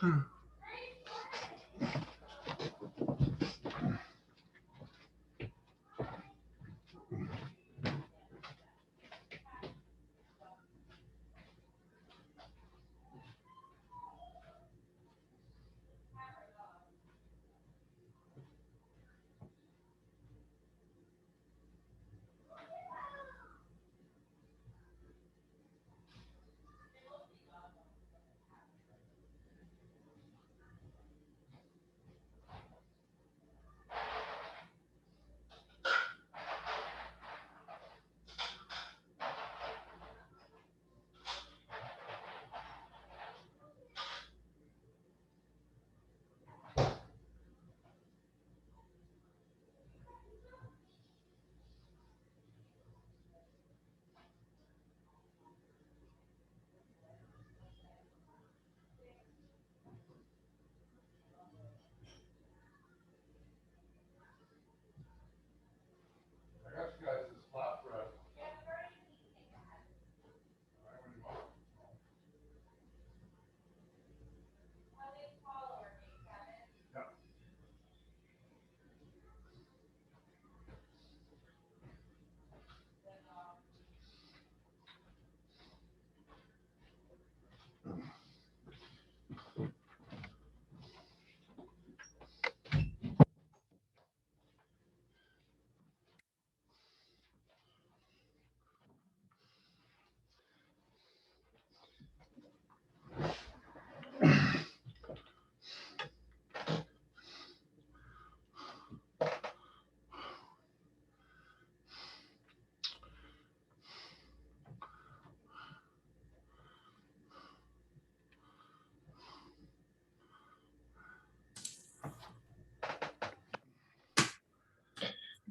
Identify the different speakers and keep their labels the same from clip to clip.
Speaker 1: How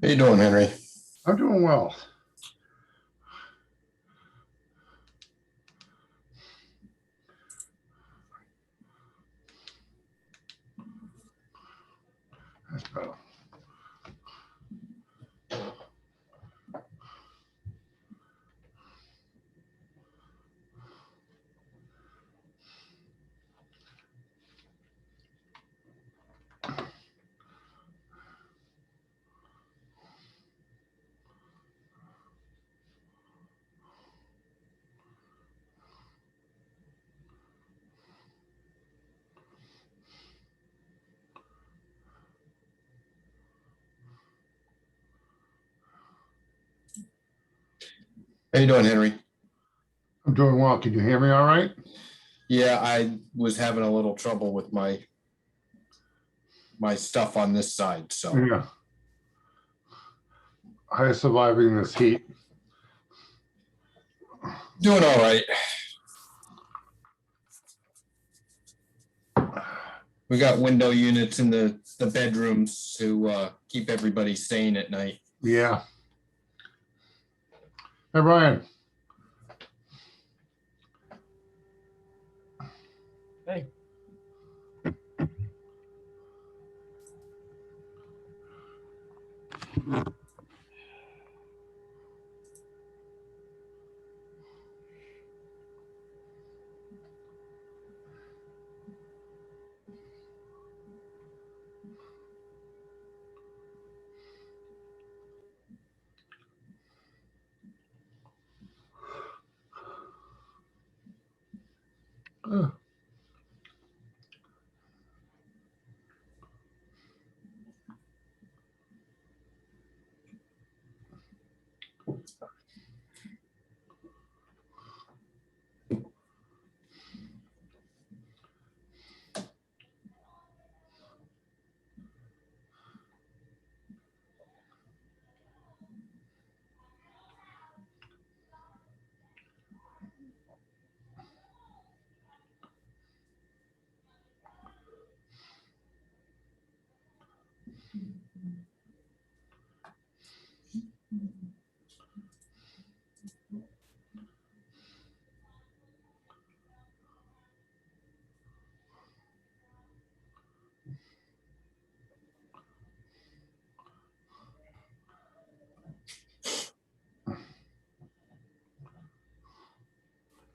Speaker 1: you doing, Henry?
Speaker 2: I'm doing well. That's better.
Speaker 1: How you doing, Henry?
Speaker 2: I'm doing well. Can you hear me all right?
Speaker 1: Yeah, I was having a little trouble with my stuff on this side, so
Speaker 2: Yeah. How are you surviving this heat?
Speaker 1: doing all right. We got window units in the bedrooms to keep everybody sane at night.
Speaker 2: Yeah. Hey, Brian.
Speaker 3: Hey.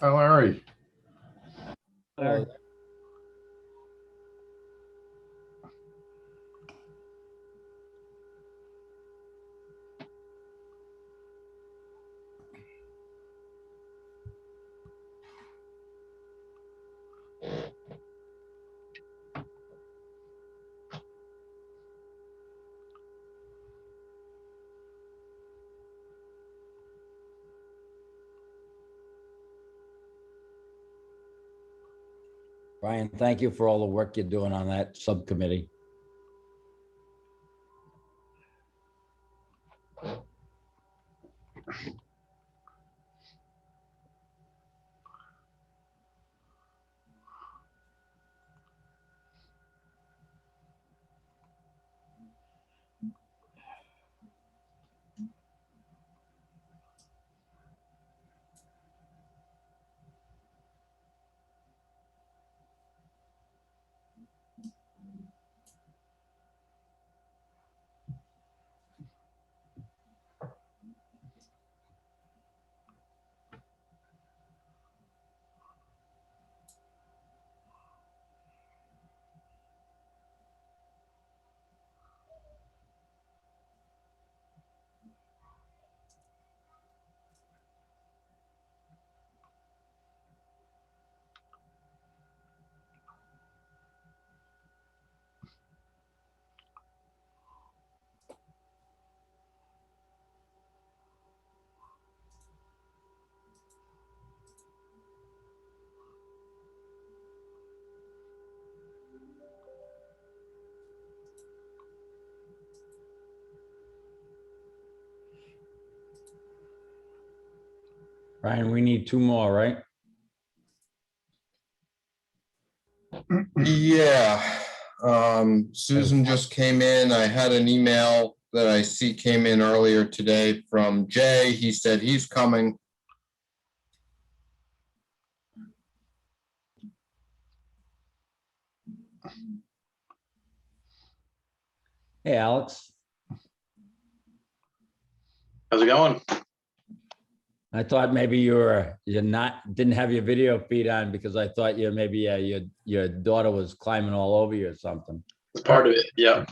Speaker 2: Hi, Larry.
Speaker 3: Larry. Brian, thank you for all the work you're doing on that subcommittee. Brian, we need 2 more, right?
Speaker 1: Yeah, Susan just came in. I had an email that I see came in earlier today from Jay. He said he's coming.
Speaker 3: Hey, Alex.
Speaker 4: How's it going?
Speaker 3: I thought maybe you're not, didn't have your video feed on because I thought you maybe your daughter was climbing all over you or something.
Speaker 4: It's part of it. Yeah.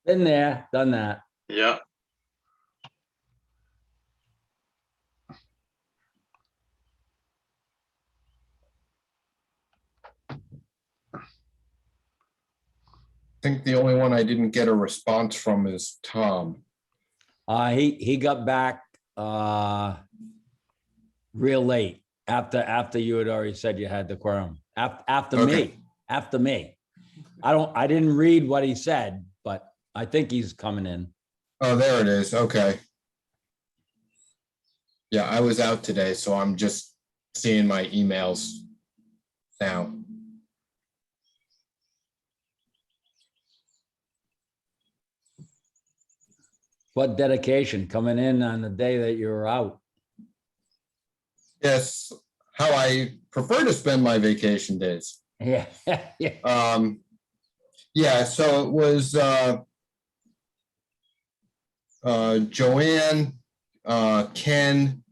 Speaker 3: Been there, done that.
Speaker 4: Yeah.
Speaker 1: I think the only one I didn't get a response from is Tom.
Speaker 3: He got back real late after you had already said you had the quorum. After
Speaker 1: Okay.
Speaker 3: me. I didn't read what he said, but I think he's coming in.
Speaker 1: Oh, there it is. Okay. Yeah, I was out today, so I'm just seeing my emails now.
Speaker 3: What dedication coming in on the day that you were out.
Speaker 1: Yes, how I prefer to spend my vacation days.
Speaker 3: Yeah.
Speaker 1: Yeah, so it was Joanne, Ken,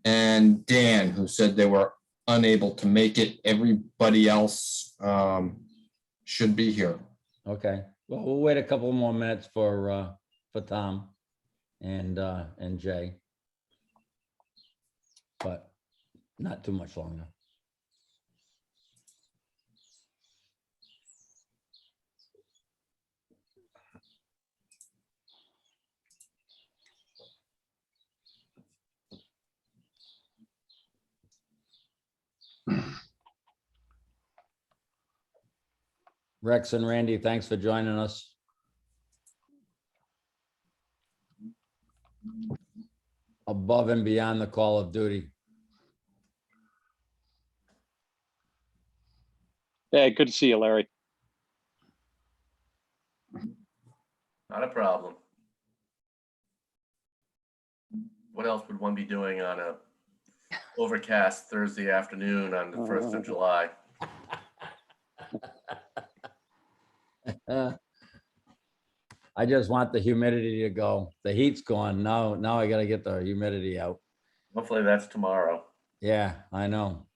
Speaker 1: and Dan who said they were unable to make it. Everybody else should be here.
Speaker 3: Okay. Well, we'll wait a couple more minutes for Tom and Jay. But not too much longer. Rex and Randy, thanks for joining us. Above and beyond the call of duty.
Speaker 5: Hey, good to see you, Larry.
Speaker 6: Not a problem. What else would one be doing on a overcast Thursday afternoon on the 1st of July?
Speaker 3: I just want the humidity to go. The heat's gone. Now I got to get the humidity out.
Speaker 6: Hopefully that's tomorrow.
Speaker 3: Yeah, I know.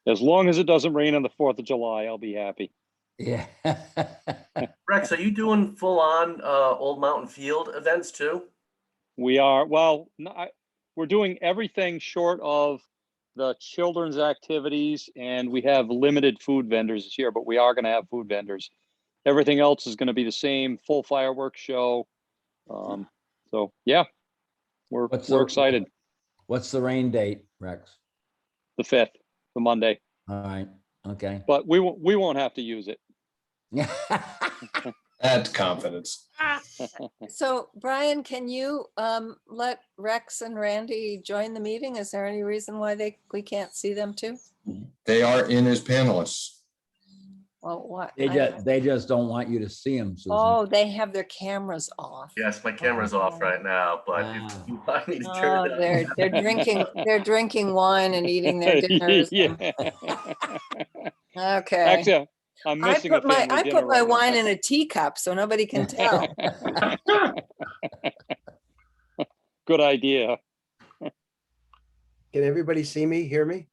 Speaker 5: As long as it doesn't rain on the 4th of July, I'll be happy.
Speaker 3: Yeah.
Speaker 6: Rex, are you doing full on Old Mountain Field events too?
Speaker 5: We are, well, we're doing everything short of the children's activities, and we have limited food vendors this year, but we are going to have food vendors. Everything else is going to be the same, full fireworks show. So yeah, we're excited.
Speaker 3: What's the rain date, Rex?
Speaker 5: The 5th. the Monday,
Speaker 3: All right, okay.
Speaker 5: but we won't have to use it.
Speaker 1: That's confidence.
Speaker 7: So Brian, can you let Rex and Randy join the meeting? Is there any reason why we can't see them too?
Speaker 1: They are in as panelists.
Speaker 7: Well, what?
Speaker 3: They just don't want you to see them, Susan.
Speaker 7: Oh, they have their cameras off.
Speaker 6: Yes, my camera's off right now, but if you want me to turn
Speaker 7: Oh,
Speaker 6: it on.
Speaker 7: they're drinking wine and eating their dinners.
Speaker 5: Yeah.
Speaker 7: Okay.
Speaker 5: Actually, I'm
Speaker 7: I
Speaker 5: missing a
Speaker 7: put my
Speaker 5: family dinner right now.
Speaker 7: wine in a teacup so nobody can tell.
Speaker 5: Good idea.
Speaker 8: Can everybody see me, hear me?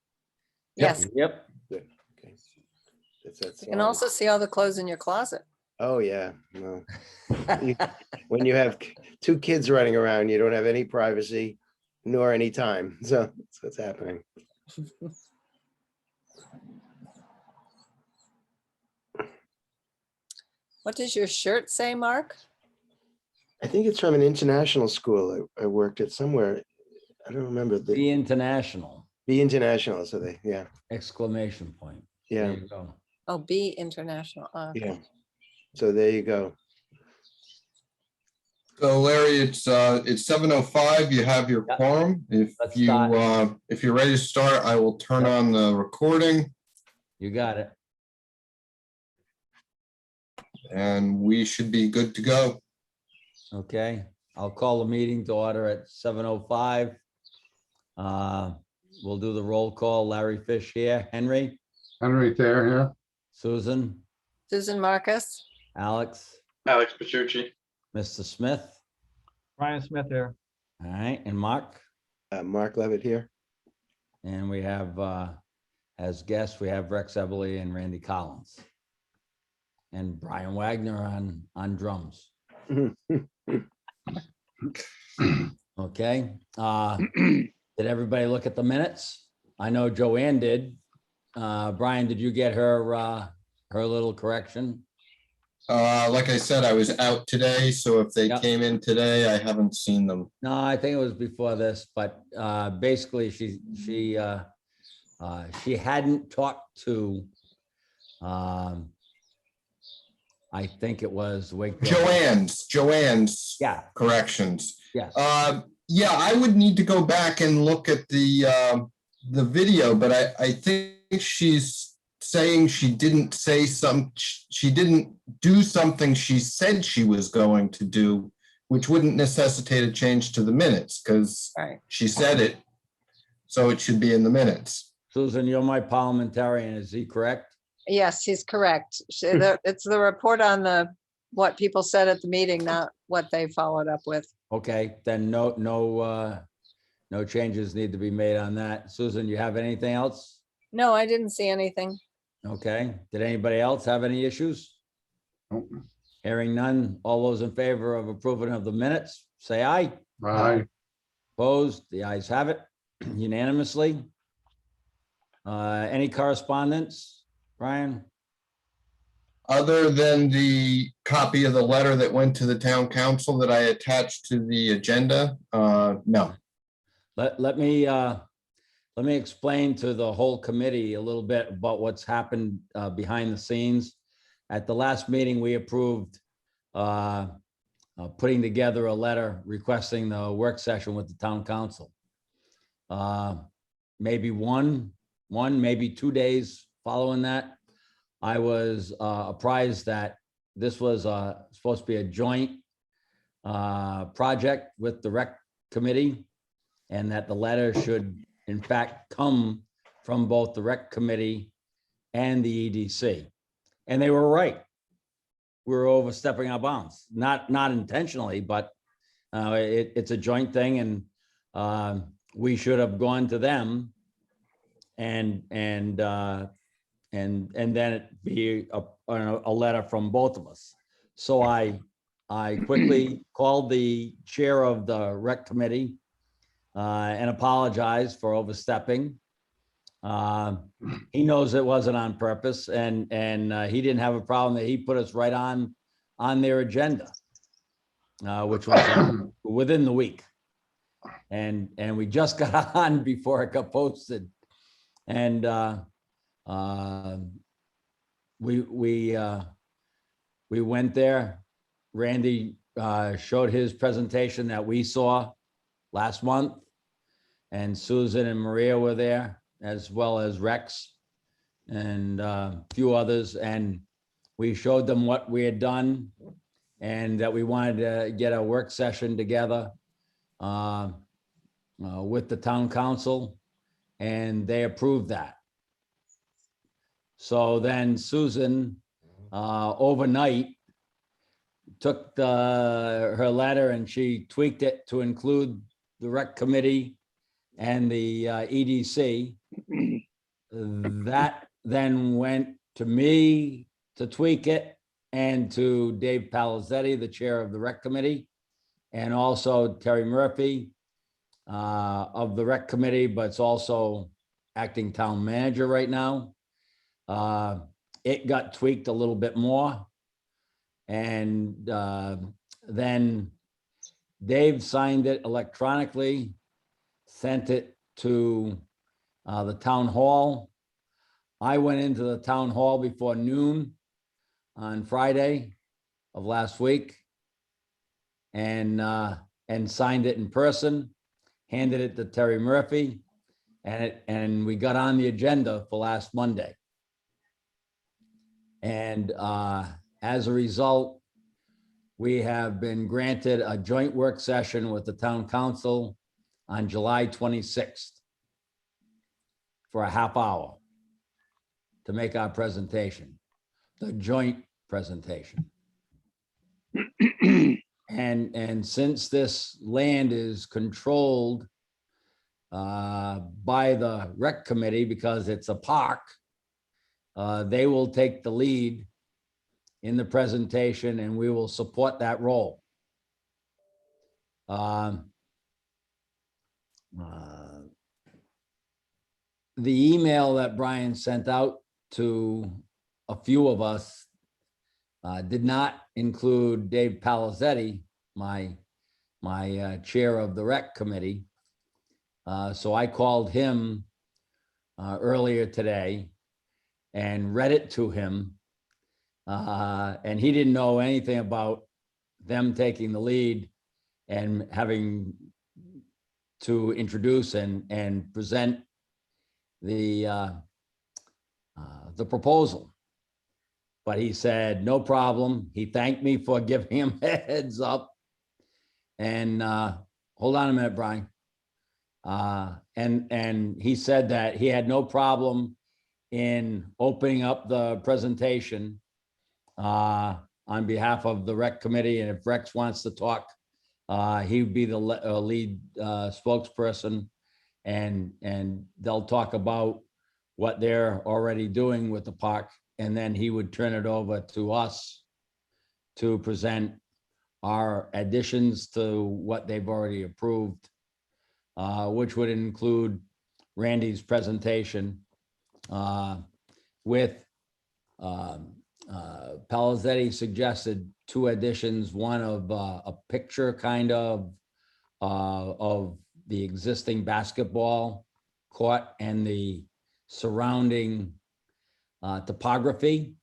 Speaker 7: Yes,
Speaker 3: Yep.
Speaker 8: Good. Okay. That's
Speaker 7: you can
Speaker 8: all.
Speaker 7: also see all the clothes in your closet.
Speaker 8: Oh, yeah, no. When you have two kids running around, you don't have any privacy nor any time. So that's what's happening.
Speaker 7: What does your shirt say, Mark?
Speaker 8: I think it's from an international school I worked at somewhere. I don't remember
Speaker 3: The
Speaker 8: the
Speaker 3: international,
Speaker 8: international. So they, yeah,
Speaker 3: exclamation point.
Speaker 8: yeah,
Speaker 3: There you go.
Speaker 7: Oh, B International. Oh,
Speaker 8: yeah. So there you go.
Speaker 1: So Larry, it's 7:05. You have your
Speaker 3: Yeah.
Speaker 1: quorum.
Speaker 3: Let's
Speaker 1: If you're ready to start, I will turn
Speaker 3: Yep.
Speaker 1: on the recording
Speaker 3: You got it.
Speaker 1: and we should be good to go.
Speaker 3: Okay, I'll call the meeting to order at 7:05. We'll do the roll call. Larry Fish here. Henry,
Speaker 2: Henry Thayer here.
Speaker 3: Susan,
Speaker 7: Susan Marcus.
Speaker 3: Alex,
Speaker 4: Alex Petrucci.
Speaker 3: Mr. Smith.
Speaker 9: Brian Smith here.
Speaker 3: All right, and Mark.
Speaker 8: Mark Levitt here.
Speaker 3: And we have, as guests, we have Rex Eberly and Randy Collins. And Brian Wagner on drums. Okay. Did everybody look at the minutes? I know Joanne did. Brian, did you get her little correction?
Speaker 1: Like I said, I was out today, so if they
Speaker 3: Yep.
Speaker 1: came in today, I haven't seen them.
Speaker 3: No, I think it was before this, but basically she hadn't talked to, I think it was Wakefield.
Speaker 1: Joanne's
Speaker 3: Yeah,
Speaker 1: corrections.
Speaker 3: yes.
Speaker 1: Yeah, I would need to go back and look at the video, but I think she's saying she didn't she didn't do something she said she was going to do, which wouldn't necessitate a change to the minutes because
Speaker 7: Right.
Speaker 1: she said it. So it should be in the minutes.
Speaker 3: Susan, you're my parliamentarian. Is he correct?
Speaker 7: Yes, he's correct. It's the report on what people said at the meeting, not what they followed up with.
Speaker 3: Okay, then no changes need to be made on that. Susan, you have anything else?
Speaker 7: No, I didn't see anything.
Speaker 3: Okay, did anybody else have any issues?
Speaker 2: Nope.
Speaker 3: Hearing none, all those in favor of approving of the minutes, say aye.
Speaker 2: Aye.
Speaker 3: Opposed, the ayes have it unanimously. Any correspondence, Brian?
Speaker 1: Other than the copy of the letter that went to the town council that I attached to the agenda, no.
Speaker 3: Let me explain to the whole committee a little bit about what's happened behind the scenes. At the last meeting, we approved putting together a letter requesting the work session with the town council. Maybe maybe 2 days following that, I was apprised that this was supposed to be a joint project with the rec committee, and that the letter should in fact come from both the rec committee and the EDC. And they were right. We were overstepping our bounds, not intentionally, but it's a joint thing, and we should have gone to them and then it be a letter from both of us. So I quickly called the chair of the rec committee and apologized for overstepping. He knows it wasn't on purpose, and he didn't have a problem that he put us right on their agenda, which was within the week. And we just got on before it got posted. And we went there. Randy showed his presentation that we saw last month, and Susan and Maria were there, as well as Rex and a few others. And we showed them what we had done and that we wanted to get a work session together with the town council, and they approved that. So then Susan, overnight, took her letter and she tweaked it to include the rec committee and the EDC. That then went to me to tweak it, and to Dave Palizzetti, the chair of the rec committee, and also Terry Murphy of the rec committee, but it's also acting town manager right now. It got tweaked a little bit more. And then Dave signed it electronically, sent it to the town hall. I went into the town hall before noon on Friday of last week and signed it in person, handed it to Terry Murphy, and we got on the agenda for last Monday. And as a result, we have been granted a joint work session with the town council on July 26th for a half hour to make our presentation, the joint presentation. And since this land is controlled by the rec committee because it's a park, they will take the lead in the presentation, and we will support that role. The email that Brian sent out to a few of us did not include Dave Palizzetti, my chair of the rec committee. So I called him earlier today and read it to him. And he didn't know anything about them taking the lead and having to introduce and present the proposal. But he said, no problem. He thanked me for giving him a heads up. And hold on a minute, Brian. And he said that he had no problem in opening up the presentation on behalf of the rec committee. And if Rex wants to talk, he would be the lead spokesperson, and they'll talk about what they're already doing with the park. And then he would turn it over to us to present our additions to what they've already approved, which would include Randy's presentation with Palizzetti suggested two additions, one of a picture kind of the existing basketball court and the surrounding topography.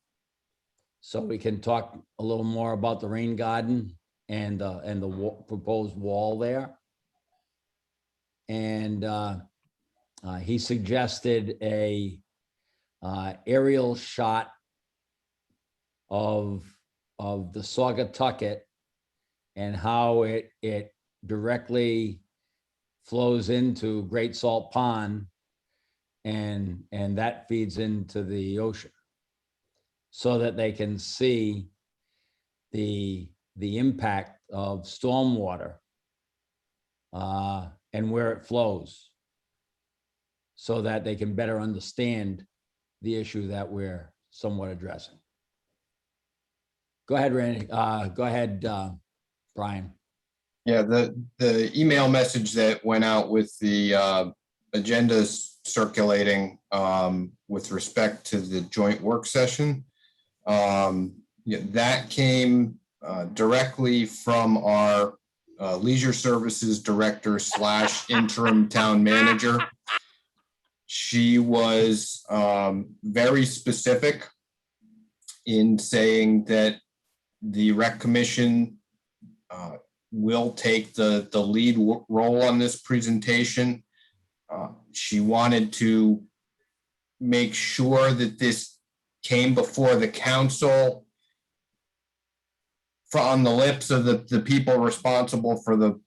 Speaker 3: So we can talk a little more about the rain garden and the proposed wall there. And he suggested a aerial shot of the Saugatucket and how it directly flows into Great Salt Pond, and that feeds into the ocean, so that they can see the impact of stormwater and where it flows, so that they can better understand the issue that we're somewhat addressing. Go ahead, Randy. Go ahead, Brian.
Speaker 1: Yeah, the email message that went out with the agendas circulating with respect to the joint work session, yeah, that came directly from our leisure services director / interim town manager. she was very specific in saying that the rec commission will take the lead role on this presentation. She wanted to make sure that this came before the council on the lips of the people responsible for the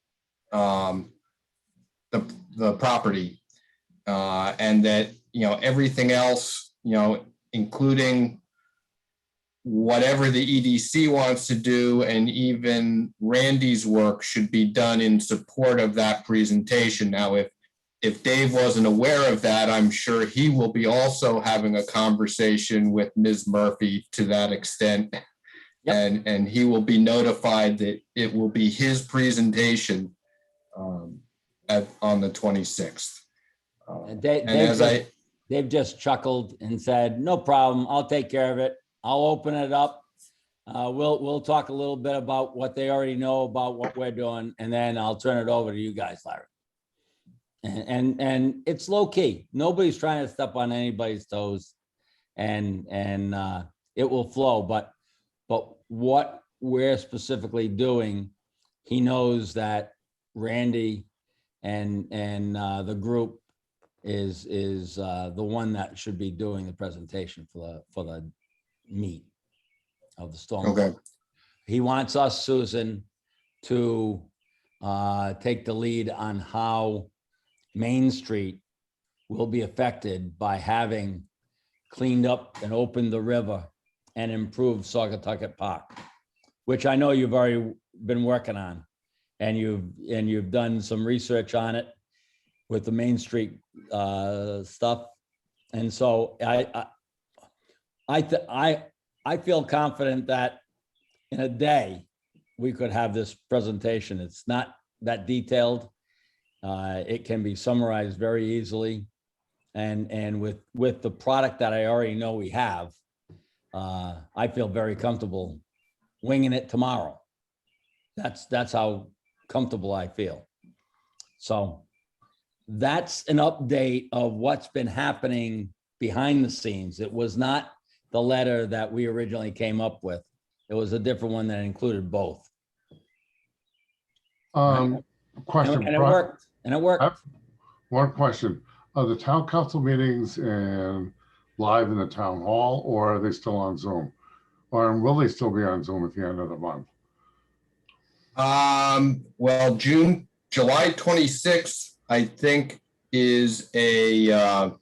Speaker 1: property, and that, you know, everything else, you know, including whatever the EDC wants to do and even Randy's work should be done in support of that presentation. Now, if Dave wasn't aware of that, I'm sure he will be also having a conversation with Ms. Murphy to that extent.
Speaker 3: Yep.
Speaker 1: And he will be notified that it will be his presentation on the 26th.
Speaker 3: And Dave just chuckled and said, no problem, I'll take care of it. I'll open it up. We'll talk a little bit about what they already know about what we're doing, and then I'll turn it over to you guys, Larry. And it's low key. Nobody's trying to step on anybody's toes, and it will flow. But what we're specifically doing, he knows that Randy and the group is the one that should be doing the presentation for the meat of the storm.
Speaker 1: Okay.
Speaker 3: He wants us, Susan, to take the lead on how Main Street will be affected by having cleaned up and opened the river and improved Saugatucket Park, which I know you've already been working on, and you've done some research on it with the Main Street stuff. And so I feel confident that in a day we could have this presentation. It's not that detailed. It can be summarized very easily, and with the product that I already know we have, I feel very comfortable winging it tomorrow. That's how comfortable I feel. So that's an update of what's been happening behind the scenes. It was not the letter that we originally came up with. It was a different one that included both.
Speaker 2: Question.
Speaker 3: And it worked. And it worked.
Speaker 2: One question. Are the town council meetings live in the town hall, or are they still on Zoom? Or will they still be on Zoom at the end of the month?
Speaker 1: Well, July 26th, I think, is a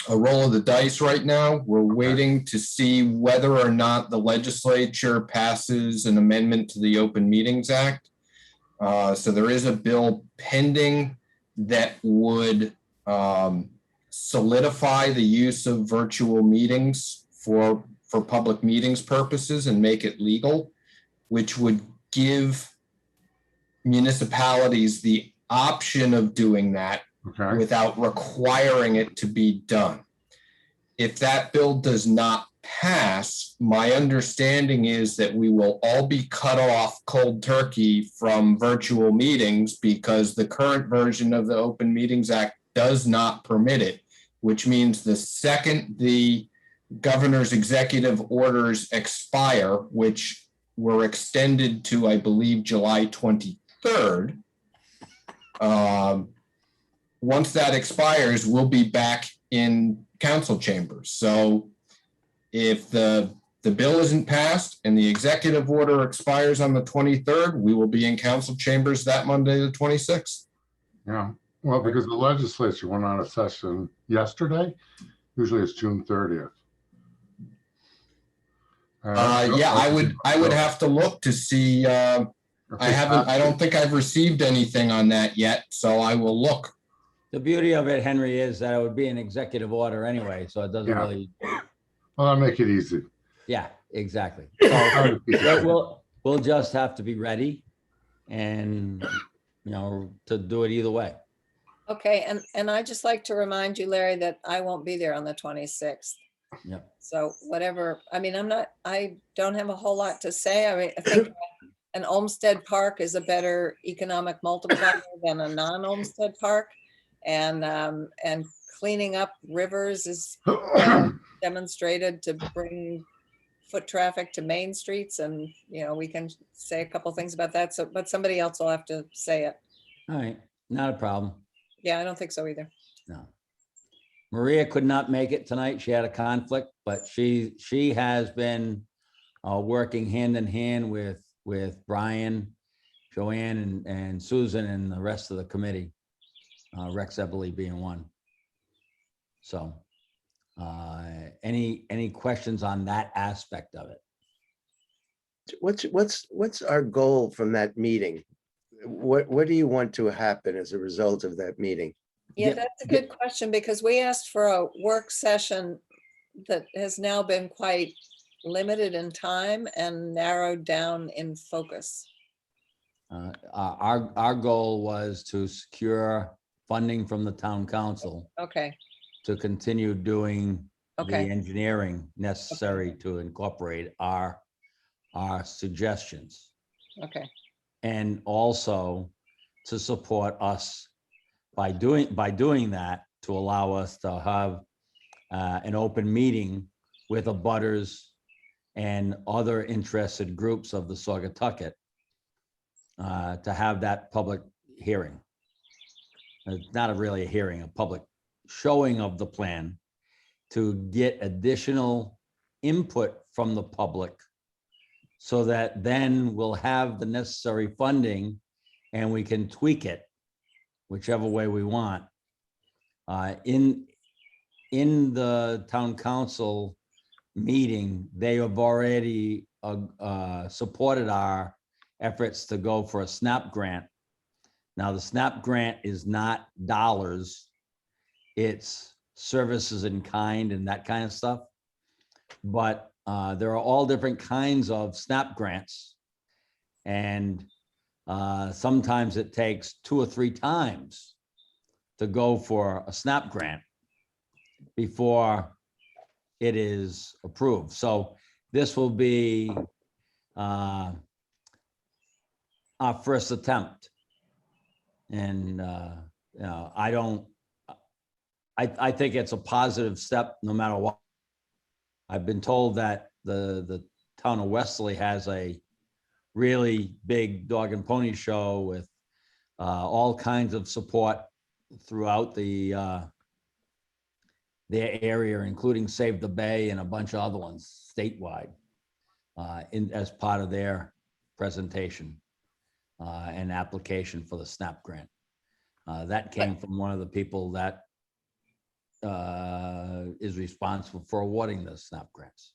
Speaker 1: roll of the dice right now. We're waiting to see whether or not the legislature passes an amendment to the Open Meetings Act. So there is a bill pending that would solidify the use of virtual meetings for public meetings purposes and make it legal, which would give municipalities the option of doing that without requiring it to be done. If that bill does not pass, my understanding is that we will all be cut off cold turkey from virtual meetings because the current version of the Open Meetings Act does not permit it, which means the second the governor's executive orders expire, which were extended to, I believe, July 23rd, once that expires, we'll be back in council chambers. So if the bill isn't passed and the executive order expires on the 23rd, we will be in council chambers that Monday, the 26th.
Speaker 2: Yeah, well, because the legislature went on a session yesterday. Usually it's June 30th.
Speaker 1: Yeah, I would have to look to see. I don't think I've received anything on that yet, so I will look.
Speaker 3: The beauty of it, Henry, is that it would be an executive order anyway, so it doesn't really.
Speaker 2: Well, I'll make it easy.
Speaker 3: Yeah, exactly. So we'll just have to be ready and, to do it either way.
Speaker 7: Okay, and I just like to remind you, Larry, that I won't be there on the 26th.
Speaker 3: Yeah.
Speaker 7: So whatever, I mean, I don't have a whole lot to say. I mean, I think an Olmsted Park is a better economic multiplier than a non-Olmsted Park. And cleaning up rivers is demonstrated to bring foot traffic to main streets, and, we can say a couple things about that. So, but somebody else will have to say it.
Speaker 3: All right, not a problem.
Speaker 7: Yeah, I don't think so either.
Speaker 3: No. Maria could not make it tonight. She had a conflict, but she has been working hand in hand with Brian, Joanne, and Susan and the rest of the committee. Rex Eberly being one. So, any questions on that aspect of it?
Speaker 8: What's our goal from that meeting? What do you want to happen as a result of that meeting?
Speaker 7: Yeah,
Speaker 3: Yeah,
Speaker 7: that's a good question, because we asked for a work session that has now been quite limited in time and narrowed down in focus.
Speaker 3: Our goal was to secure funding from the town council
Speaker 7: Okay,
Speaker 3: to continue doing the
Speaker 7: okay,
Speaker 3: engineering necessary to incorporate our suggestions.
Speaker 7: okay,
Speaker 3: And also to support us by doing that, to allow us to have an open meeting with abutters and other interested groups of the Saugatucket to have that public hearing. It's not really a hearing, a public showing of the plan, to get additional input from the public, so that then we'll have the necessary funding and we can tweak it whichever way we want. In the town council meeting, they have already supported our efforts to go for a SNAP grant. Now, the SNAP grant is not dollars, it's services in kind and that kind of stuff. But there are all different kinds of SNAP grants. And sometimes it takes 2 or 3 times to go for a SNAP grant before it is approved. So this will be our first attempt. And I think it's a positive step no matter what. I've been told that the town of Wesley has a really big dog and pony show with all kinds of support throughout their area, including Save the Bay and a bunch of other ones statewide, as part of their presentation and application for the SNAP grant. That came from one of the people that is responsible for awarding the SNAP grants.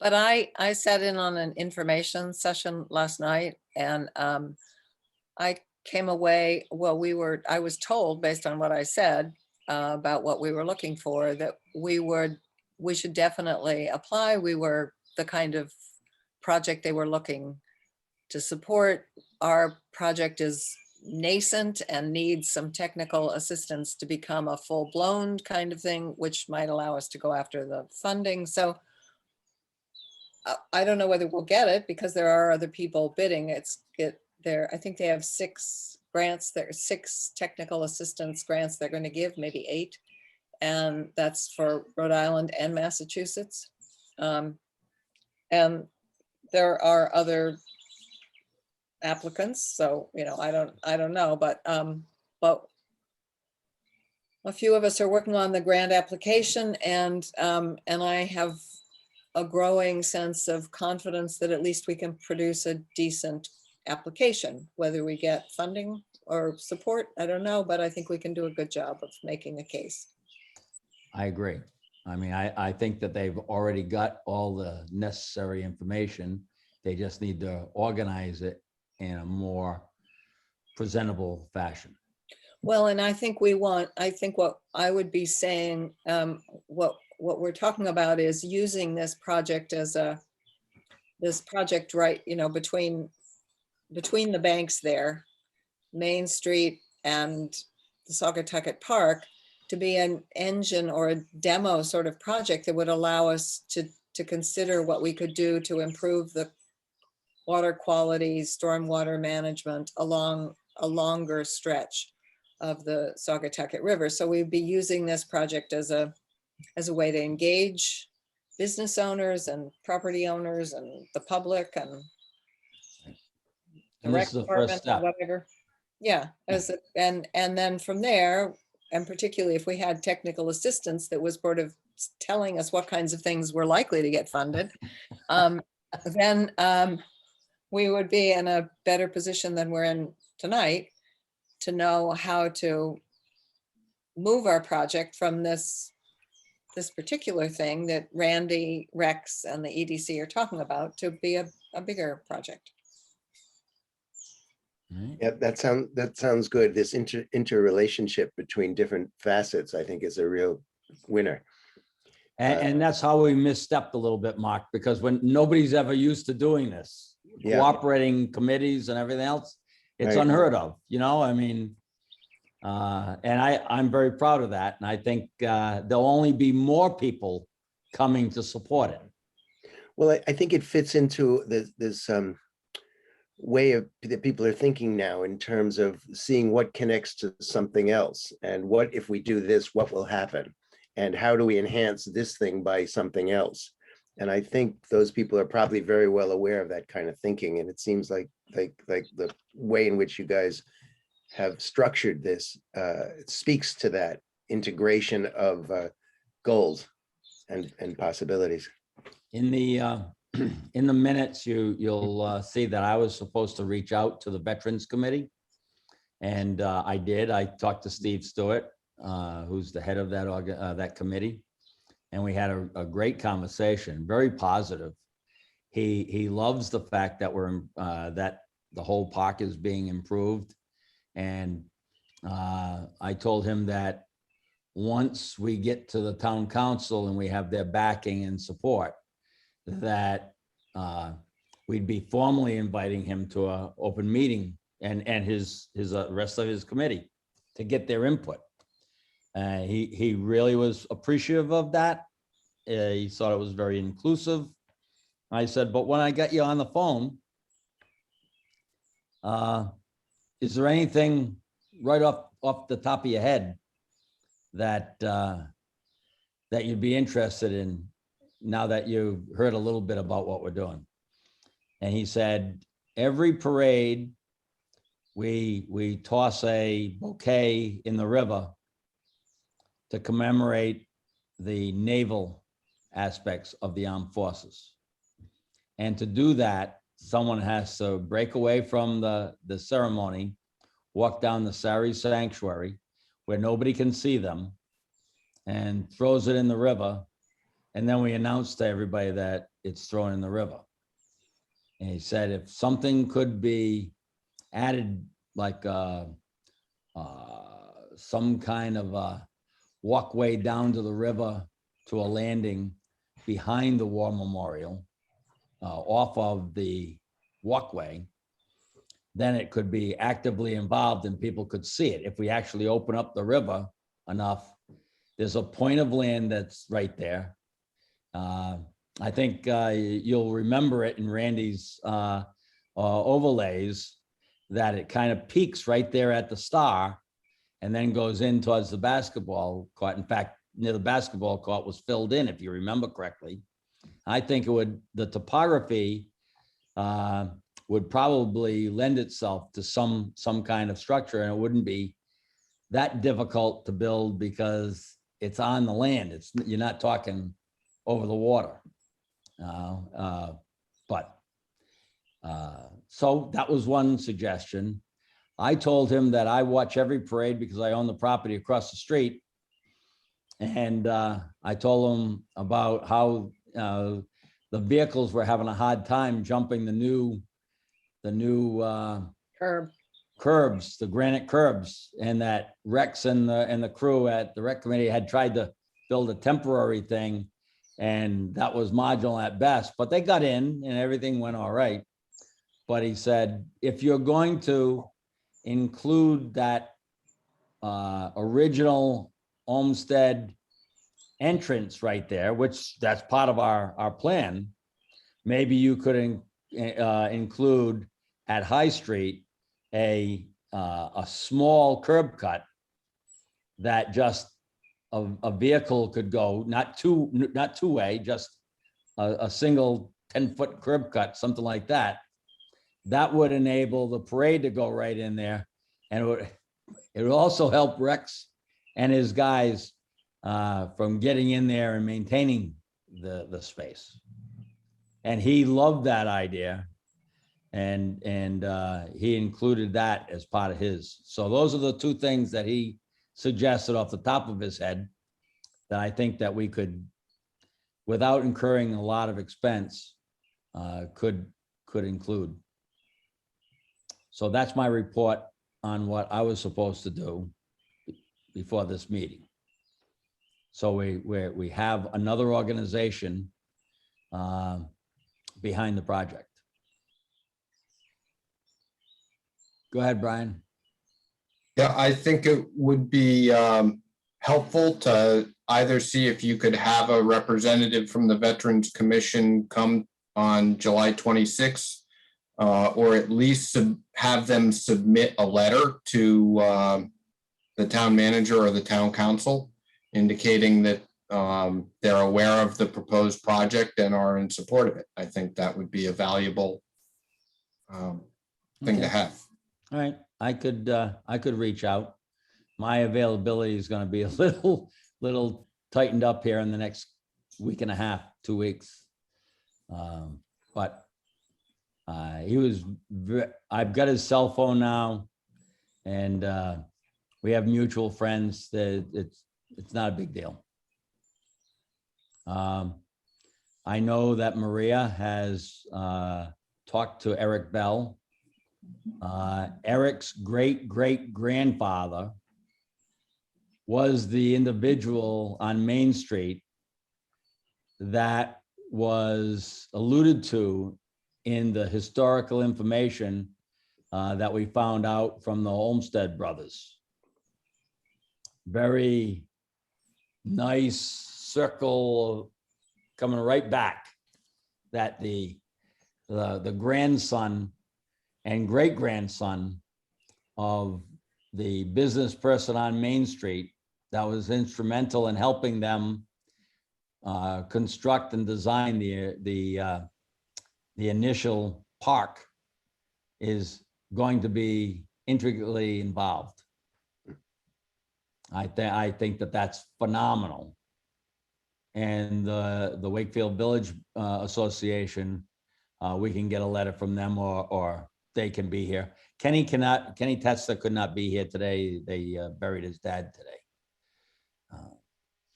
Speaker 7: but I sat in on an information session last night, and I came away, well, I was told, based on what I said about what we were looking for, that we should definitely apply. We were the kind of project they were looking to support. Our project is nascent and needs some technical assistance to become a full-blown kind of thing, which might allow us to go after the funding. So I don't know whether we'll get it, because there are other people bidding. I think they have 6 grants. There are 6 technical assistance grants they're going to give, maybe 8. And that's for Rhode Island and Massachusetts. And there are other applicants. So, I don't know, but a few of us are working on the grant application, and I have a growing sense of confidence that at least we can produce a decent application. Whether we get funding or support, I don't know, but I think we can do a good job of making a case.
Speaker 3: I agree. I mean, I think that they've already got all the necessary information. They just need to organize it in a more presentable fashion.
Speaker 7: Well, and I think what I would be saying, what we're talking about is using this project right, between the banks there, Main Street and the Saugatucket Park, to be an engine or a demo sort of project that would allow us to consider what we could do to improve the water quality, stormwater management along a longer stretch. of the Saugatucket River. So we'd be using this project as a way to engage business owners and property owners and the public and the
Speaker 3: And
Speaker 7: rec
Speaker 3: this is the
Speaker 7: department
Speaker 3: first
Speaker 7: and
Speaker 3: step.
Speaker 7: whatever. Yeah, and then from there, and particularly if we had technical assistance that was sort of telling us what kinds of things were likely to get funded, then we would be in a better position than we're in tonight to know how to move our project from this particular thing that Randy, Rex, and the EDC are talking about to be a bigger project.
Speaker 3: Right.
Speaker 8: Yeah, that sounds good. This interrelationship between different facets, I think, is a real winner.
Speaker 3: And that's how we misstepped a little bit, Mark, because when nobody's ever used to doing this,
Speaker 8: Yeah.
Speaker 3: cooperating committees and everything else, it's
Speaker 8: Right.
Speaker 3: unheard of, you know, I mean, and I'm very proud of that. And I think there'll only be more people coming to support it.
Speaker 8: Well, I think it fits into this way of that people are thinking now in terms of seeing what connects to something else, and what if we do this, what will happen, and how do we enhance this thing by something else. And I think those people are probably very well aware of that kind of thinking. And it seems like the way in which you guys have structured this speaks to that integration of goals and possibilities.
Speaker 3: In the in the minutes, you'll see that I was supposed to reach out to the Veterans Committee. And I did. I talked to Steve Stewart, who's the head of that committee. And we had a great conversation, very positive. He loves the fact that that the whole park is being improved. And I told him that once we get to the town council and we have their backing and support, that we'd be formally inviting him to an open meeting and his rest of his committee to get their input. He really was appreciative of that. He thought it was very inclusive. I said, but when I got you on the phone, is there anything right off the top of your head that that you'd be interested in now that you've heard a little bit about what we're doing? And he said, every parade, we toss a bouquet in the river to commemorate the naval aspects of the armed forces. And to do that, someone has to break away from the ceremony, walk down the Sari Sanctuary where nobody can see them, and throws it in the river. And then we announce to everybody that it's thrown in the river. And he said, if something could be added, like some kind of a walkway down to the river to a landing behind the war memorial, off of the walkway, then it could be actively involved and people could see it. If we actually open up the river enough, there's a point of land that's right there. I think you'll remember it in Randy's overlays that it kind of peaks right there at the star and then goes in towards the basketball court. In fact, near the basketball court was filled in, if you remember correctly. I think the topography would probably lend itself to some kind of structure, and it wouldn't be that difficult to build because it's on the land. You're not talking over the water. So that was one suggestion. I told him that I watch every parade because I own the property across the street. And I told him about how the vehicles were having a hard time jumping the new curbs, the granite curbs, and that Rex and the crew at the rec committee had tried to build a temporary thing, and that was marginal at best, but they got in and everything went all right. But he said, if you're going to include that original Olmsted entrance right there, which that's part of our plan, maybe you could include at High Street a a small curb cut that just a vehicle could go, not two-way, just a single 10-foot curb cut, something like that. That would enable the parade to go right in there. And it would also help Rex and his guys from getting in there and maintaining the space. And he loved that idea. And he included that as part of his. So those are the two things that he suggested off the top of his head that I think that we could, without incurring a lot of expense, could include. So that's my report on what I was supposed to do before this meeting. So we have another organization behind the project. Go ahead, Brian.
Speaker 1: Yeah, I think it would be helpful to either see if you could have a representative from the Veterans Commission come on July 26th, or at least have them submit a letter to the town manager or the town council indicating that they're aware of the proposed project and are in support of it. I think that would be a valuable thing to have.
Speaker 3: All right, I could reach out. My availability is going to be a little tightened up here in the next week and a half, 2 weeks. But I've got his cell phone now, and we have mutual friends. That it's not a big deal. I know that Maria has talked to Eric Bell. Eric's great-great-grandfather was the individual on Main Street that was alluded to in the historical information that we found out from the Olmsted brothers. Very nice circle coming right back that the grandson and great-grandson of the business person on Main Street that was instrumental in helping them construct and design the initial park is going to be intricately involved. I think that that's phenomenal. And the Wakefield Village Association, we can get a letter from them, or they can be here. Kenny Testa could not be here today. They buried his dad today.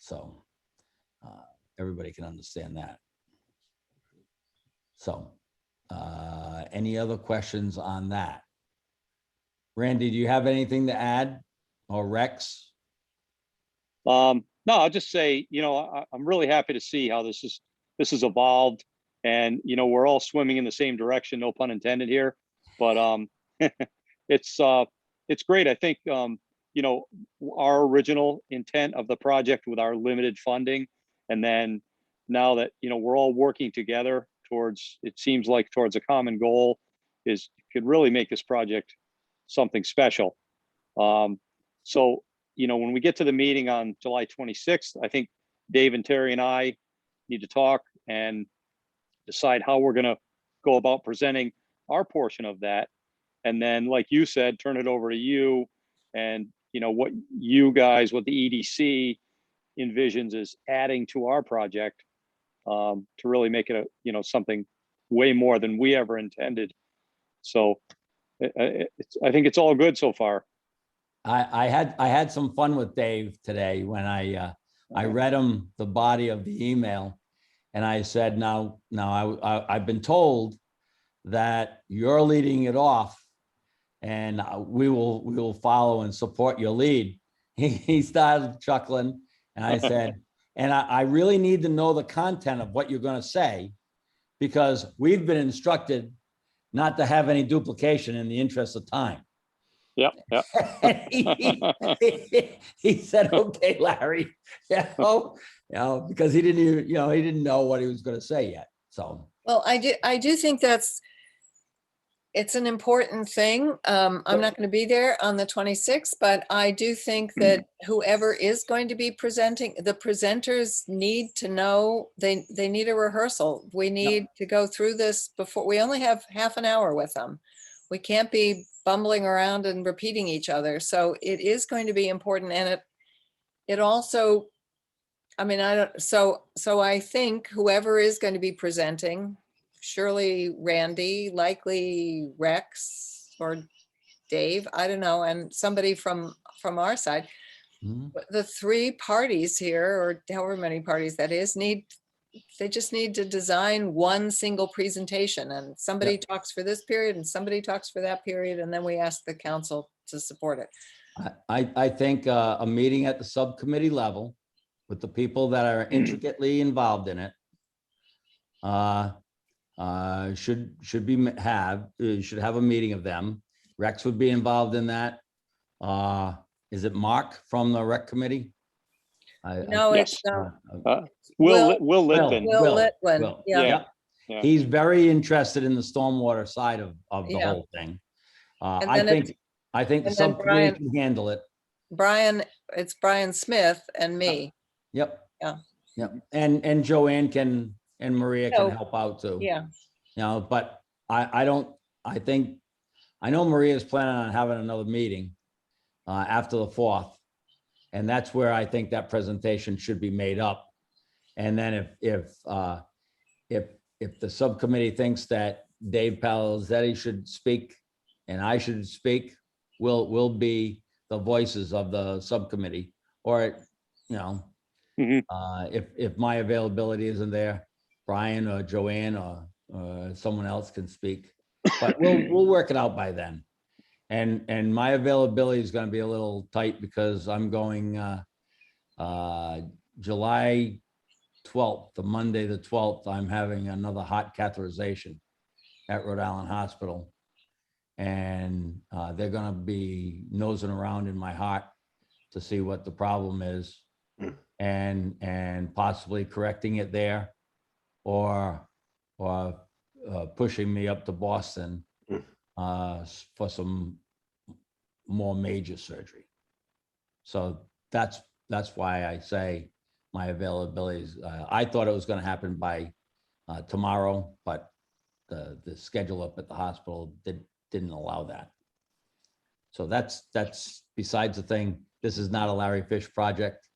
Speaker 3: So everybody can understand that. So any other questions on that? Randy, do you have anything to add, or Rex?
Speaker 5: No, I'll just say, I'm really happy to see how this has evolved, and we're all swimming in the same direction, no pun intended here. But it's great. I think our original intent of the project with our limited funding, and then now that we're all working together towards, it seems like towards a common goal, could really make this project something special. So when we get to the meeting on July 26th, I think Dave and Terry and I need to talk and decide how we're going to go about presenting our portion of that. And then, like you said, turn it over to you, and what the EDC envisions is adding to our project to really make it something way more than we ever intended. So I think it's all good so far.
Speaker 3: I had some fun with Dave today when I read him the body of the email, and I said, now I've been told that you're leading it off, and we will follow and support your lead. He started chuckling, and I said, and I really need to know the content of what you're going to say, because we've been instructed not to have any duplication in the interest of time.
Speaker 5: Yep.
Speaker 3: He said, "Okay, Larry," because he didn't even, he didn't know what he was going to say yet. So,
Speaker 7: Well, I do think that's It's an important thing. I'm not going to be there on the 26th, but I do think that whoever is going to be presenting, the presenters need to know, they need a rehearsal. We need to go through this before, we only have half an hour with them. We can't be bumbling around and repeating each other. So it is going to be important. And it also, I mean, I don't, so I think whoever is going to be presenting, surely Randy, likely Rex or Dave, I don't know, and somebody from our side.
Speaker 3: Mhm.
Speaker 7: But the three parties here, or however many parties that is, they just need to design one single presentation, and somebody talks for this period and somebody talks for that period, and then we ask the council to support it.
Speaker 3: I think a meeting at the subcommittee level with the people that are intricately involved in it should have a meeting of them. Rex would be involved in that. Is it Mark from the rec committee?
Speaker 7: No,
Speaker 5: Yes.
Speaker 7: it's
Speaker 5: Will
Speaker 7: Will
Speaker 5: Litwin.
Speaker 7: Will Litwin,
Speaker 3: Will,
Speaker 7: yeah.
Speaker 5: Yeah.
Speaker 3: He's very interested in the stormwater side of the
Speaker 7: Yeah.
Speaker 3: whole thing.
Speaker 7: And
Speaker 3: I
Speaker 7: then
Speaker 3: think the
Speaker 7: and then
Speaker 3: subcommittee can handle it.
Speaker 7: it's Brian Smith and me.
Speaker 3: Yep.
Speaker 7: Yeah.
Speaker 3: Yep. And Joanne and Maria can
Speaker 7: No.
Speaker 3: help out too.
Speaker 7: Yeah.
Speaker 3: You know, but I know Maria's planning on having another meeting after the 4th. And that's where I think that presentation should be made up. And then if the subcommittee thinks that Dave Palazetti should speak and I should speak, we'll be the voices of the subcommittee. Or, you know,
Speaker 5: Mhm.
Speaker 3: if my availability isn't there, Brian or Joanne or someone else can speak. But we'll work it out by then. And my availability is going to be a little tight because I'm going July 12th, the Monday, the 12th, I'm having another heart catheterization at Rhode Island Hospital. And they're going to be nosing around in my heart to see what the problem is and possibly correcting it there or pushing me up to Boston for some more major surgery. So that's why I say my availability is, I thought it was going to happen by tomorrow, but the schedule up at the hospital didn't allow that. So that's besides the thing. This is not a Larry Fish project.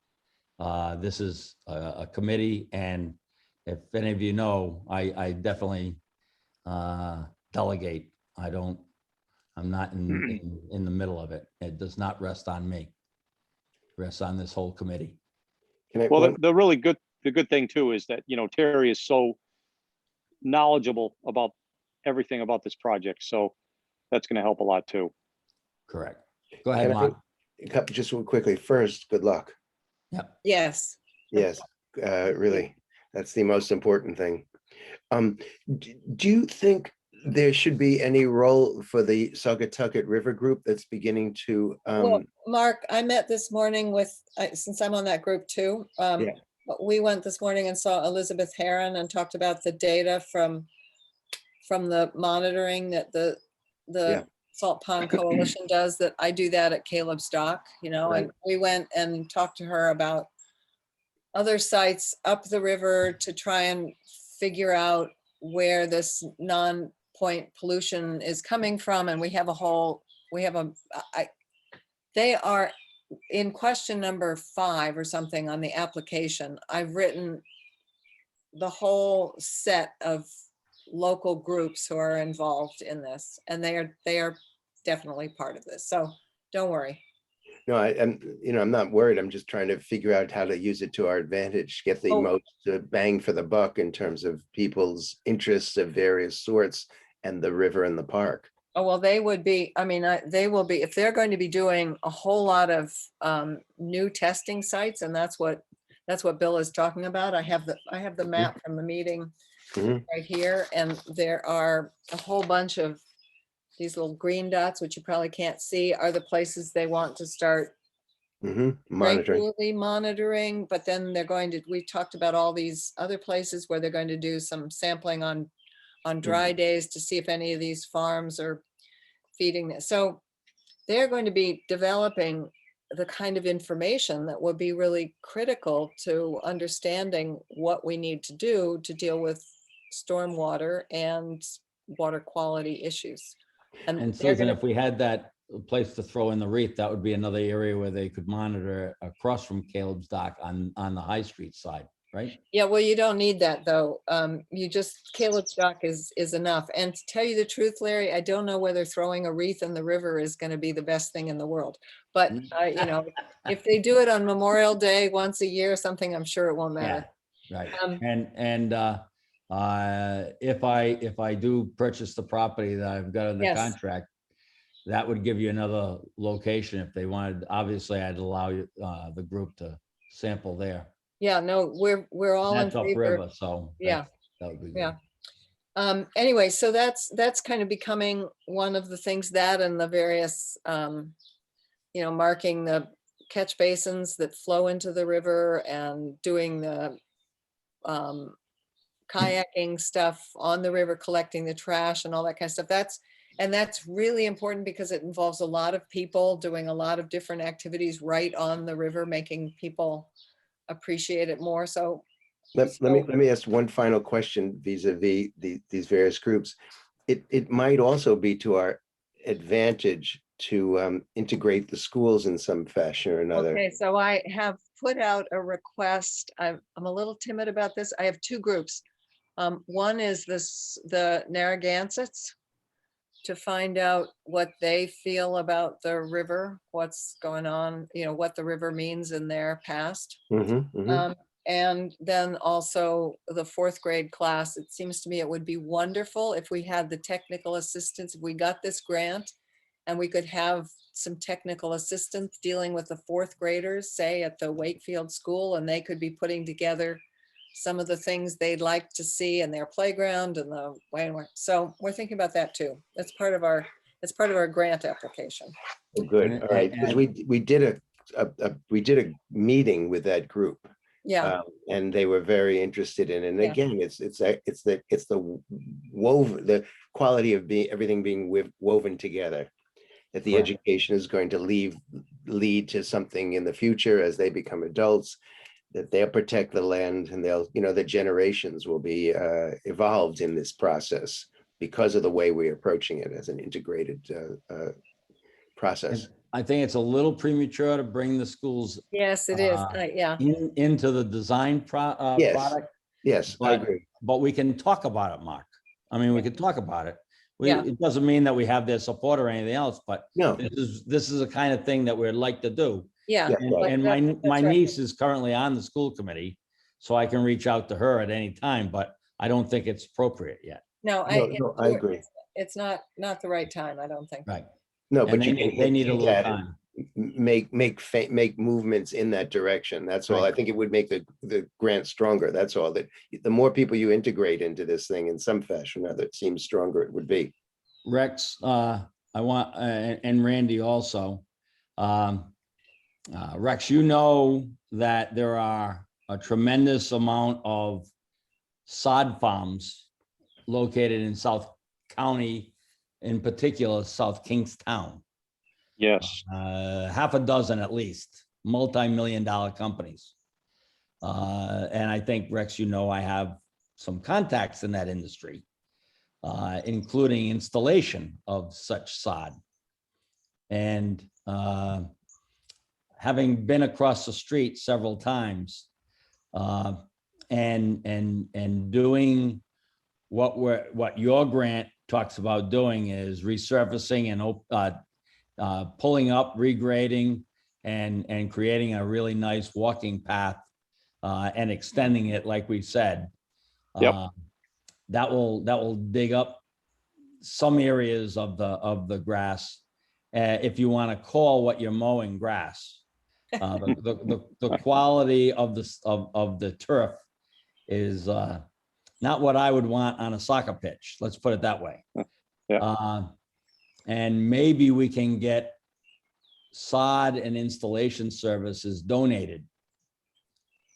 Speaker 3: This is a committee, and if any of you know, I definitely delegate. I'm not in the middle of it. It does not rest on me. It rests on this whole committee.
Speaker 5: Well, the good thing too is that, you know, Terry is so knowledgeable about everything about this project. So that's going to help a lot too.
Speaker 3: Correct. Go ahead, Mark.
Speaker 8: Just real quickly, first, good luck.
Speaker 3: Yep.
Speaker 7: Yes.
Speaker 8: Yes, really, that's the most important thing. Do you think there should be any role for the Saugatucket River group that's beginning to?
Speaker 7: Well, Mark, I met this morning with, since I'm on that group too.
Speaker 8: Yeah.
Speaker 7: We went this morning and saw Elizabeth Heron and talked about the data from the monitoring that the
Speaker 8: Yeah.
Speaker 7: Salt Pond Coalition does, that I do that at Caleb's Dock, you know,
Speaker 8: Right.
Speaker 7: and we went and talked to her about other sites up the river to try and figure out where this non-point pollution is coming from. And they are in question number 5 or something on the application. I've written the whole set of local groups who are involved in this, and they are definitely part of this. So don't worry.
Speaker 8: No, I'm not worried. I'm just trying to figure out how to use it to our advantage, get the
Speaker 7: Oh.
Speaker 8: most bang for the buck in terms of people's interests of various sorts and the river and the park.
Speaker 7: Oh, well, they would be, I mean, they will be, if they're going to be doing a whole lot of new testing sites, and that's what Bill is talking about. I have the map from the meeting
Speaker 8: Mhm.
Speaker 7: right here, and there are a whole bunch of these little green dots, which you probably can't see, are the places they want to start
Speaker 8: Monitoring.
Speaker 7: regularly monitoring. But then we talked about all these other places where they're going to do some sampling on on dry days to see if any of these farms are feeding this. So they're going to be developing the kind of information that will be really critical to understanding what we need to do to deal with stormwater and water quality issues.
Speaker 3: And
Speaker 7: they're
Speaker 3: Susan,
Speaker 7: gonna-
Speaker 3: if we had that place to throw in the wreath, that would be another area where they could monitor across from Caleb's dock on the High Street side, right?
Speaker 7: Yeah, well, you don't need that though. You just, Caleb's dock is enough. And to tell you the truth, Larry, I don't know whether throwing a wreath in the river is going to be the best thing in the world. But, you know, if they do it on Memorial Day once a year or something, I'm sure it won't matter.
Speaker 3: Right.
Speaker 7: Um,
Speaker 3: If I do purchase the property that I've got under
Speaker 7: Yes.
Speaker 3: contract, that would give you another location if they wanted. Obviously, I'd allow you, the group to sample there.
Speaker 7: Yeah, no, we're all in
Speaker 3: That's
Speaker 7: favor.
Speaker 3: upriver, so.
Speaker 7: Yeah.
Speaker 3: That would be good.
Speaker 7: Yeah. Anyway, so that's kind of becoming one of the things, that and the various, you know, marking the catch basins that flow into the river and doing the kayaking stuff on the river, collecting the trash and all that kind of stuff. That's really important because it involves a lot of people doing a lot of different activities right on the river, making people appreciate it more. So
Speaker 8: Let me ask one final question vis-a-vis these various groups. It might also be to our advantage to integrate the schools in some fashion or another.
Speaker 7: okay, so I have put out a request. I'm a little timid about this. I have two groups. One is the Narragansetts, to find out what they feel about the river, what's going on, you know, what the river means in their past. And then also the fourth grade class. It seems to me it would be wonderful if we had the technical assistance, if we got this grant and we could have some technical assistance dealing with the fourth graders, say at the Wakefield School, and they could be putting together some of the things they'd like to see in their playground and the way. So we're thinking about that too. That's part of our grant application.
Speaker 8: Oh, good. All right, because we did a meeting with that group.
Speaker 7: Yeah,
Speaker 8: And they were very interested in it. And
Speaker 7: Yeah.
Speaker 8: again, it's the woven, the quality of everything being woven together. That the
Speaker 3: Right.
Speaker 8: education is going to lead to something in the future as they become adults, that they'll protect the land and they'll, you know, the generations will be evolved in this process because of the way we're approaching it as an integrated process.
Speaker 3: I think it's a little premature to bring the schools
Speaker 7: yes, it is. Yeah,
Speaker 3: into the design
Speaker 8: Yes.
Speaker 3: product,
Speaker 8: Yes, I agree.
Speaker 3: but we can talk about it, Mark. I mean, we can talk about it.
Speaker 7: Yeah.
Speaker 3: It doesn't mean that we have their support or anything else, but
Speaker 8: No,
Speaker 3: this is the kind of thing that we'd like to do.
Speaker 7: yeah.
Speaker 8: Yeah.
Speaker 3: And
Speaker 7: That's
Speaker 3: my
Speaker 7: right.
Speaker 3: niece is currently on the school committee, so I can reach out to her at any time, but I don't think it's appropriate yet.
Speaker 7: No,
Speaker 8: no, I agree.
Speaker 7: It's not the right time, I don't think.
Speaker 3: Right.
Speaker 8: No,
Speaker 3: And
Speaker 8: but you
Speaker 3: they need a
Speaker 8: can
Speaker 3: little
Speaker 8: hint at it,
Speaker 3: time.
Speaker 8: make movements in that direction. That's all.
Speaker 3: Right.
Speaker 8: I think it would make the grant stronger. That's all. That the more people you integrate into this thing in some fashion or another, it seems stronger it would be.
Speaker 3: Rex, I want, and Randy also. Rex, you know that there are a tremendous amount of sod farms located in South County, in particular, South Kingstown.
Speaker 5: Yes.
Speaker 3: Half a dozen at least, multi-million-dollar companies. And I think, Rex, you know, I have some contacts in that industry, including installation of such sod. And having been across the street several times and doing what your grant talks about doing is resurfacing and pulling up, regrading, and creating a really nice walking path and extending it, like we said.
Speaker 5: Yep.
Speaker 3: That will dig up some areas of the grass, if you want to call what you're mowing grass. The quality of the turf is not what I would want on a soccer pitch. Let's put it that way.
Speaker 5: Yeah.
Speaker 3: And maybe we can get sod and installation services donated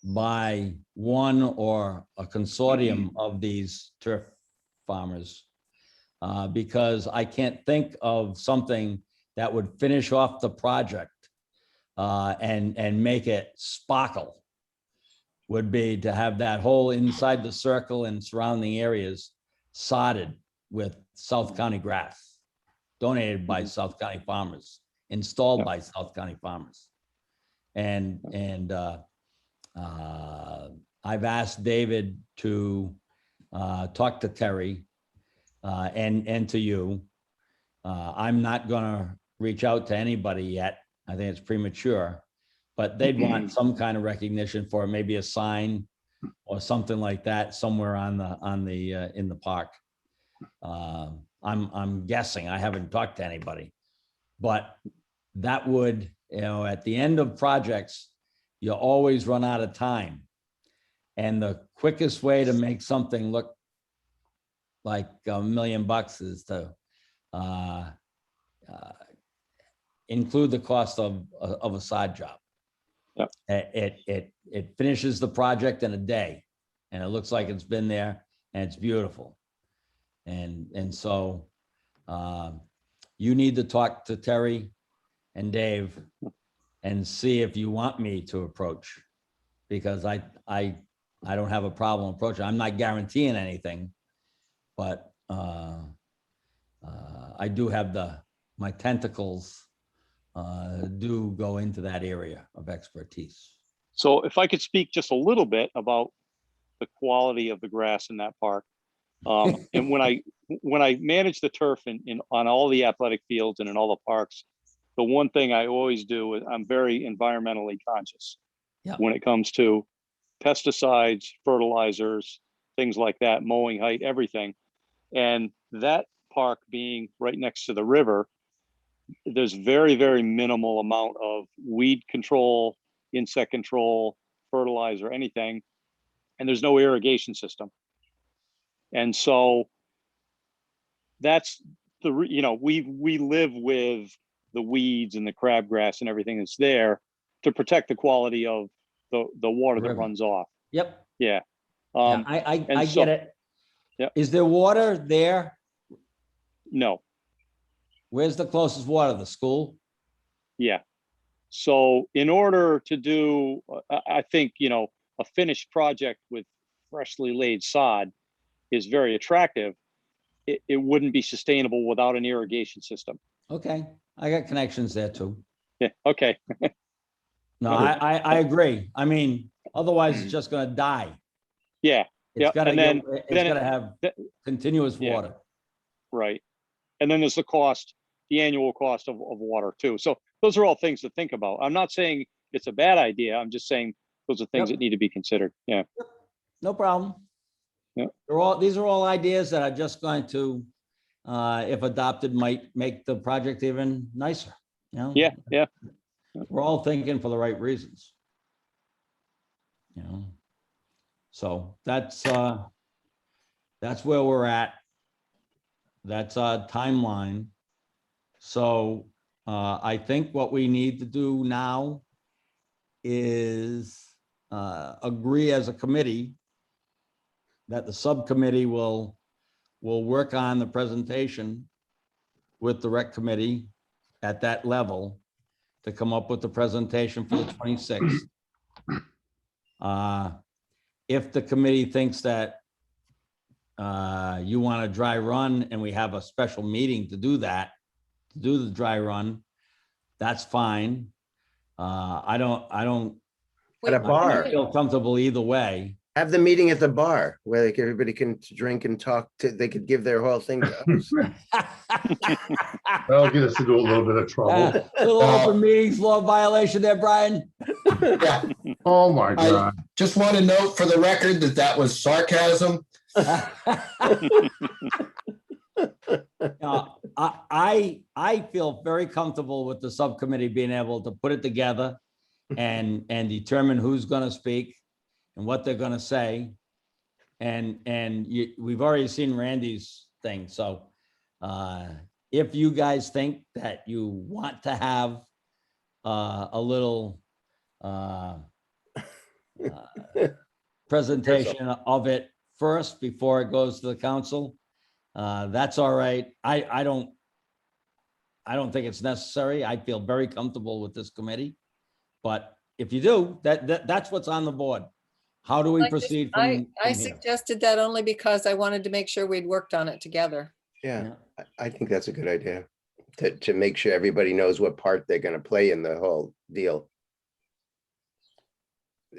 Speaker 3: by one or a consortium of these turf farmers. Because I can't think of something that would finish off the project and make it sparkle, would be to have that whole inside the circle and surrounding areas sodded with South County grass, donated by South County farmers, installed by South County farmers. And I've asked David to talk to Terry and to you. I'm not gonna reach out to anybody yet. I think it's premature, but they'd want some kind of recognition for it, maybe a sign or something like that somewhere on the in the park. I'm guessing, I haven't talked to anybody, but that would, at the end of projects, you always run out of time. And the quickest way to make something look like $1 million is to include the cost of a sod job.
Speaker 5: Yep.
Speaker 3: It finishes the project in a day, and it looks like it's been there, and it's beautiful. And so you need to talk to Terry and Dave and see if you want me to approach, because I don't have a problem approaching. I'm not guaranteeing anything, but I do have my tentacles do go into that area of expertise.
Speaker 5: So if I could speak just a little bit about the quality of the grass in that park. And when I manage the turf on all the athletic fields and in all the parks, the one thing I always do is I'm very environmentally conscious.
Speaker 3: Yeah.
Speaker 5: When it comes to pesticides, fertilizers, things like that, mowing height, everything. And that park being right next to the river, there's very, very minimal amount of weed control, insect control, fertilizer, anything. And there's no irrigation system. And so that's we live with the weeds and the crabgrass and everything that's there to protect the quality of the water that
Speaker 3: River.
Speaker 5: runs off.
Speaker 3: Yep.
Speaker 5: Yeah.
Speaker 3: Yeah, I
Speaker 5: so-
Speaker 3: get it.
Speaker 5: Yep.
Speaker 3: Is there water there?
Speaker 5: No.
Speaker 3: Where's the closest water? The school?
Speaker 5: Yeah. So in order to do, I think, a finished project with freshly laid sod is very attractive. It wouldn't be sustainable without an irrigation system.
Speaker 3: Okay, I got connections there too.
Speaker 5: Yeah. Okay.
Speaker 3: No, I agree. I mean, otherwise it's just gonna die.
Speaker 5: Yeah.
Speaker 3: It's
Speaker 5: Yeah,
Speaker 3: gotta
Speaker 5: and then-
Speaker 3: it's
Speaker 5: then
Speaker 3: gotta have continuous
Speaker 5: Yeah.
Speaker 3: water.
Speaker 5: Right. And then there's the annual cost of water too. So those are all things to think about. I'm not saying it's a bad idea. I'm just saying those are things
Speaker 3: Yep.
Speaker 5: that need to be considered. Yeah.
Speaker 3: No problem.
Speaker 5: Yeah.
Speaker 3: These are all ideas that are just going to, if adopted, might make the project even nicer.
Speaker 5: Yeah. Yeah.
Speaker 3: We're all thinking for the right reasons. So that's where we're at. That's our timeline. So I think what we need to do now is agree as a committee that the subcommittee will work on the presentation with the rec committee at that level to come up with the presentation for the 26th. If the committee thinks that you want a dry run and we have a special meeting to do that, to do the dry run, that's fine. I don't
Speaker 8: At a bar.
Speaker 3: feel comfortable either way.
Speaker 8: Have the meeting at the bar where everybody can drink and talk they could give their whole thing to us.
Speaker 2: That'll get us into a little bit of trouble.
Speaker 3: Little open meetings law violation there, Brian.
Speaker 1: Yeah,
Speaker 2: Oh, my God.
Speaker 1: just want to note for the record that was sarcasm.
Speaker 3: I feel very comfortable with the subcommittee being able to put it together and determine who's going to speak and what they're going to say. And we've already seen Randy's thing. So if you guys think that you want to have a little presentation of it first before it goes to the council, That's all right. I don't think it's necessary. I feel very comfortable with this committee. But if you do, that's what's on the board. How do we
Speaker 7: Like this,
Speaker 3: proceed
Speaker 7: I
Speaker 3: from here?
Speaker 7: suggested that only because I wanted to make sure we'd worked on it together.
Speaker 8: Yeah, I think that's a good idea. To make sure everybody knows what part they're gonna play in the whole deal.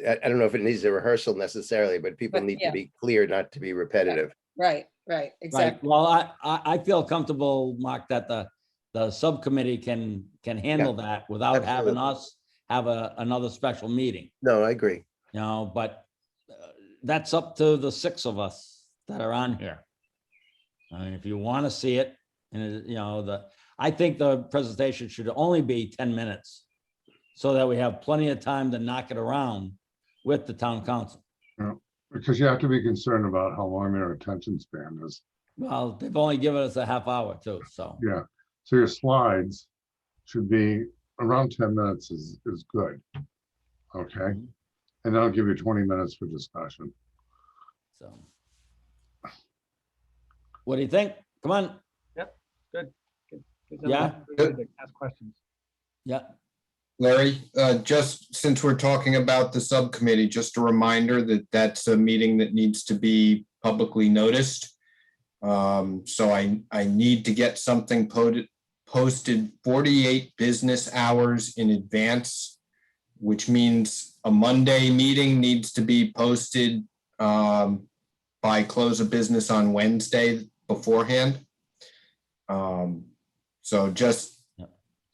Speaker 8: I don't know if it needs a rehearsal necessarily, but people
Speaker 7: But,
Speaker 8: need
Speaker 7: yeah.
Speaker 8: to be clear, not to be repetitive.
Speaker 7: Right,
Speaker 3: Right.
Speaker 7: exactly.
Speaker 3: Well, I feel comfortable, Mark, that the subcommittee can handle that without having
Speaker 8: absolutely.
Speaker 3: us have another special meeting,
Speaker 8: No, I agree.
Speaker 3: you know, but that's up to the 6 of us that are on here. I mean, if you want to see it, and you know, I think the presentation should only be 10 minutes so that we have plenty of time to knock it around with the town council.
Speaker 2: Because you have to be concerned about how long their attention span is.
Speaker 3: Well, they've only given us a half hour too, so.
Speaker 2: Yeah, so your slides should be around 10 minutes is good. Okay,
Speaker 3: Mhm.
Speaker 2: and then I'll give you 20 minutes for discussion.
Speaker 3: So. What do you think? Come on.
Speaker 9: Good. Gives them
Speaker 3: Yeah.
Speaker 9: an opportunity to ask questions.
Speaker 3: Yeah.
Speaker 1: Larry, just since we're talking about the subcommittee, just a reminder that that's a meeting that needs to be publicly noticed. So I need to get something posted 48 business hours in advance, which means a Monday meeting needs to be posted by close of business on Wednesday beforehand. So just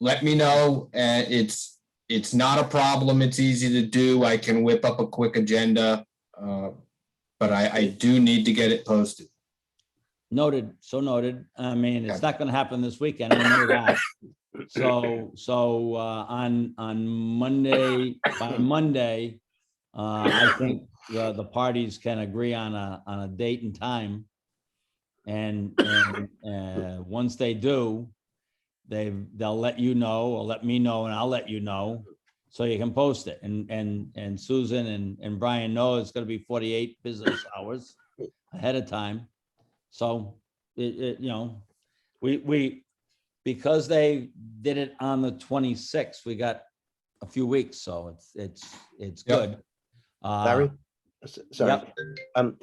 Speaker 1: let me know. It's not a problem. It's easy to do. I can whip up a quick agenda, but I do need to get it posted.
Speaker 3: Noted, so noted. I mean, it's
Speaker 1: Okay.
Speaker 3: not gonna happen this weekend, we know that. So on Monday, by Monday, I think the parties can agree on a date and time. And once they do, they'll let you know, or let me know, and I'll let you know, so you can post it. And Susan and Brian know it's gonna be 48 business hours ahead of time. So you know, we because they did it on the 26th, we got a few weeks, so it's
Speaker 1: Yep.
Speaker 3: good.
Speaker 8: Larry? Sorry.
Speaker 3: Yep.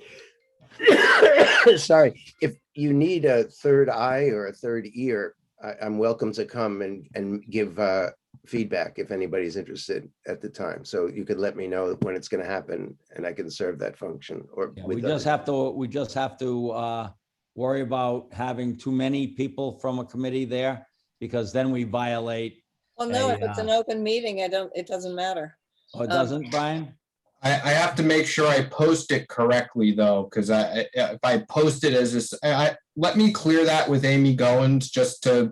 Speaker 8: Sorry, if you need a third eye or a third ear, I'm welcome to come and give feedback if anybody's interested at the time. So you could let me know when it's going to happen and I can serve that function. Or
Speaker 3: Yeah,
Speaker 8: with
Speaker 3: we just have to worry about having too many people from a committee there, because then we violate.
Speaker 7: Well, no, if it's an open meeting, it doesn't matter.
Speaker 3: Oh, it doesn't, Brian?
Speaker 1: I have to make sure I post it correctly though, because if I post it as this, let me clear that with Amy Goins just to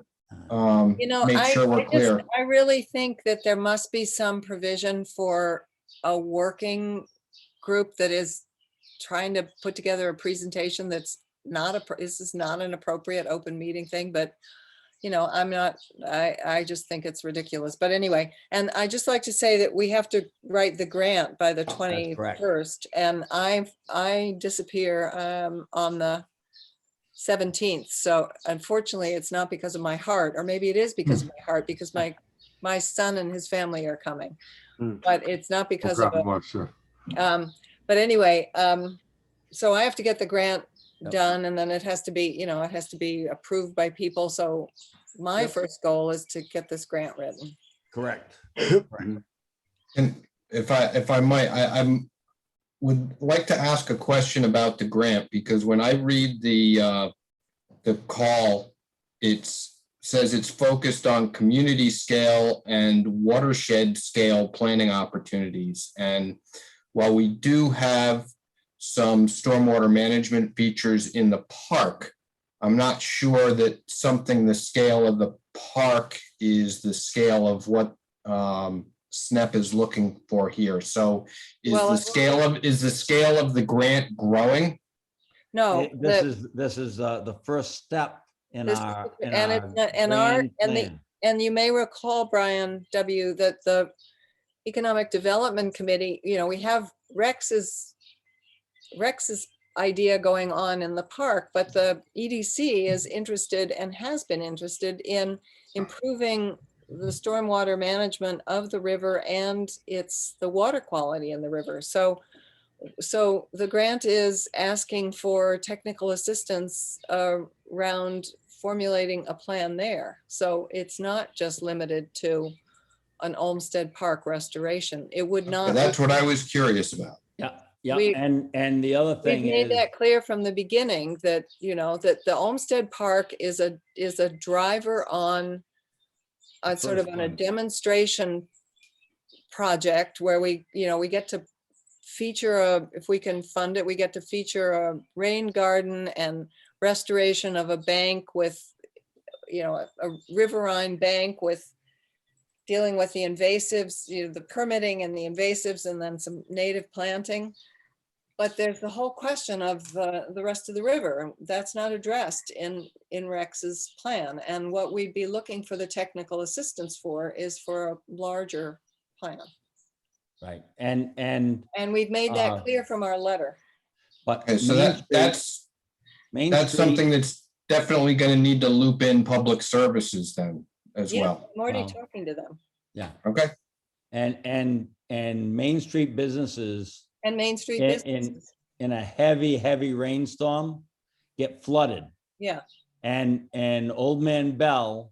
Speaker 1: make sure we're clear.
Speaker 7: I really think that there must be some provision for a working group that is trying to put together a presentation that's this is not an appropriate open meeting thing, but you know, I just think it's ridiculous. But anyway, and I just like to say that we have to write the grant by the
Speaker 3: correct.
Speaker 7: 21st, and I disappear on the 17th. So unfortunately, it's not because of my heart, or maybe it is because of my heart, because my son and his family are coming. But it's not because of
Speaker 2: God bless you.
Speaker 7: but anyway, so I have to get the grant
Speaker 3: Yep.
Speaker 7: done, and then it has to be, you know, it has to be approved by people. So my first goal is to get this grant written.
Speaker 3: Correct.
Speaker 1: And if I might, I would like to ask a question about the grant, because when I read the call, it says it's focused on community scale and watershed scale planning opportunities. And while we do have some stormwater management features in the park, I'm not sure that something the scale of the park is the scale of what SNEP is looking for here. So is
Speaker 7: Well,
Speaker 1: the scale of the grant growing?
Speaker 7: No,
Speaker 3: This is the first step in our grand plan.
Speaker 7: and you may recall, Brian W., that the Economic Development Committee, you know, we have Rex is idea going on in the park, but the EDC is interested and has been interested in improving the stormwater management of the river and the water quality in the river. So the grant is asking for technical assistance around formulating a plan there. So it's not just limited to an Olmsted Park restoration. It would not.
Speaker 1: That's what I was curious about.
Speaker 3: Yeah, yeah.
Speaker 7: We-
Speaker 3: And the other
Speaker 7: We've
Speaker 3: thing
Speaker 7: made
Speaker 3: is,
Speaker 7: that clear from the beginning that, that the Olmsted Park is a driver on a sort of
Speaker 3: First
Speaker 7: on a
Speaker 3: one.
Speaker 7: demonstration project where we get to feature if we can fund it, we get to feature a rain garden and restoration of a bank with, a riverine bank with dealing with the invasives, the permitting and the invasives, and then some native planting. But there's the whole question of the rest of the river. And that's not addressed in Rex's plan. And what we'd be looking for the technical assistance for is for a larger plan.
Speaker 3: right, and,
Speaker 7: And we've made that clear from our letter.
Speaker 3: but
Speaker 1: Okay, so
Speaker 3: Main Street-
Speaker 1: that's
Speaker 3: Main
Speaker 1: that's
Speaker 3: Street-
Speaker 1: something that's definitely going to need to loop in public services then as
Speaker 7: Yeah,
Speaker 1: well.
Speaker 7: I'm already
Speaker 3: Wow.
Speaker 7: talking to them.
Speaker 3: Yeah,
Speaker 1: Okay,
Speaker 3: and Main Street businesses
Speaker 7: And Main Street
Speaker 3: in,
Speaker 7: businesses.
Speaker 3: in a heavy rainstorm get flooded.
Speaker 7: Yeah,
Speaker 3: And Old Man Bell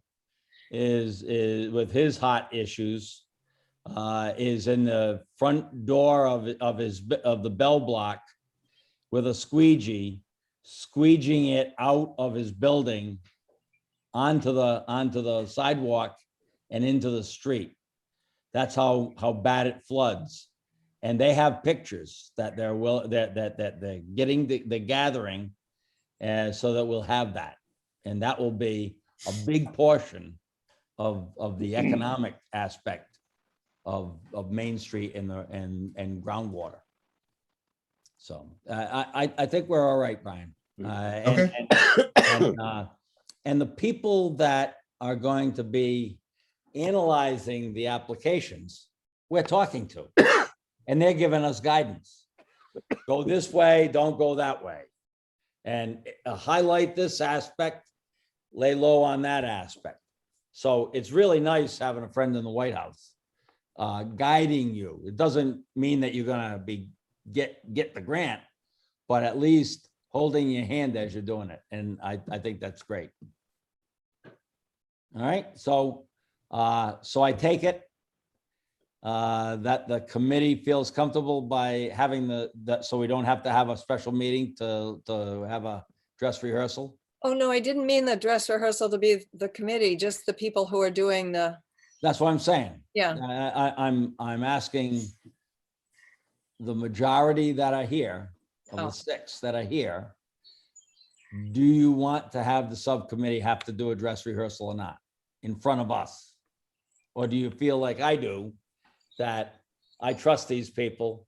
Speaker 3: is with his hot issues, is in the front door of the Bell block with a squeegee, squeegeeing it out of his building onto the sidewalk and into the street. That's how bad it floods. And they have pictures that they're getting the gathering, so that we'll have that. And that will be a big portion of the economic aspect of Main Street and groundwater. So I think we're all right, Brian. And the people that are going to be analyzing the applications, we're talking to, and they're giving us guidance. Go this way, don't go that way. And highlight this aspect, lay low on that aspect. So it's really nice having a friend in the White House guiding you. It doesn't mean that you're gonna get the grant, but at least holding your hand as you're doing it. And I think that's great. All right, so I take it that the committee feels comfortable by having so we don't have to have a special meeting to have a dress rehearsal.
Speaker 7: oh no, I didn't mean the dress rehearsal to be the committee, just the people who are doing
Speaker 3: That's what I'm saying.
Speaker 7: yeah.
Speaker 3: I'm asking the majority that are here, of
Speaker 7: Oh.
Speaker 3: the 6 that are here, do you want to have the subcommittee have to do a dress rehearsal or not in front of us? Or do you feel like I do, that I trust these people,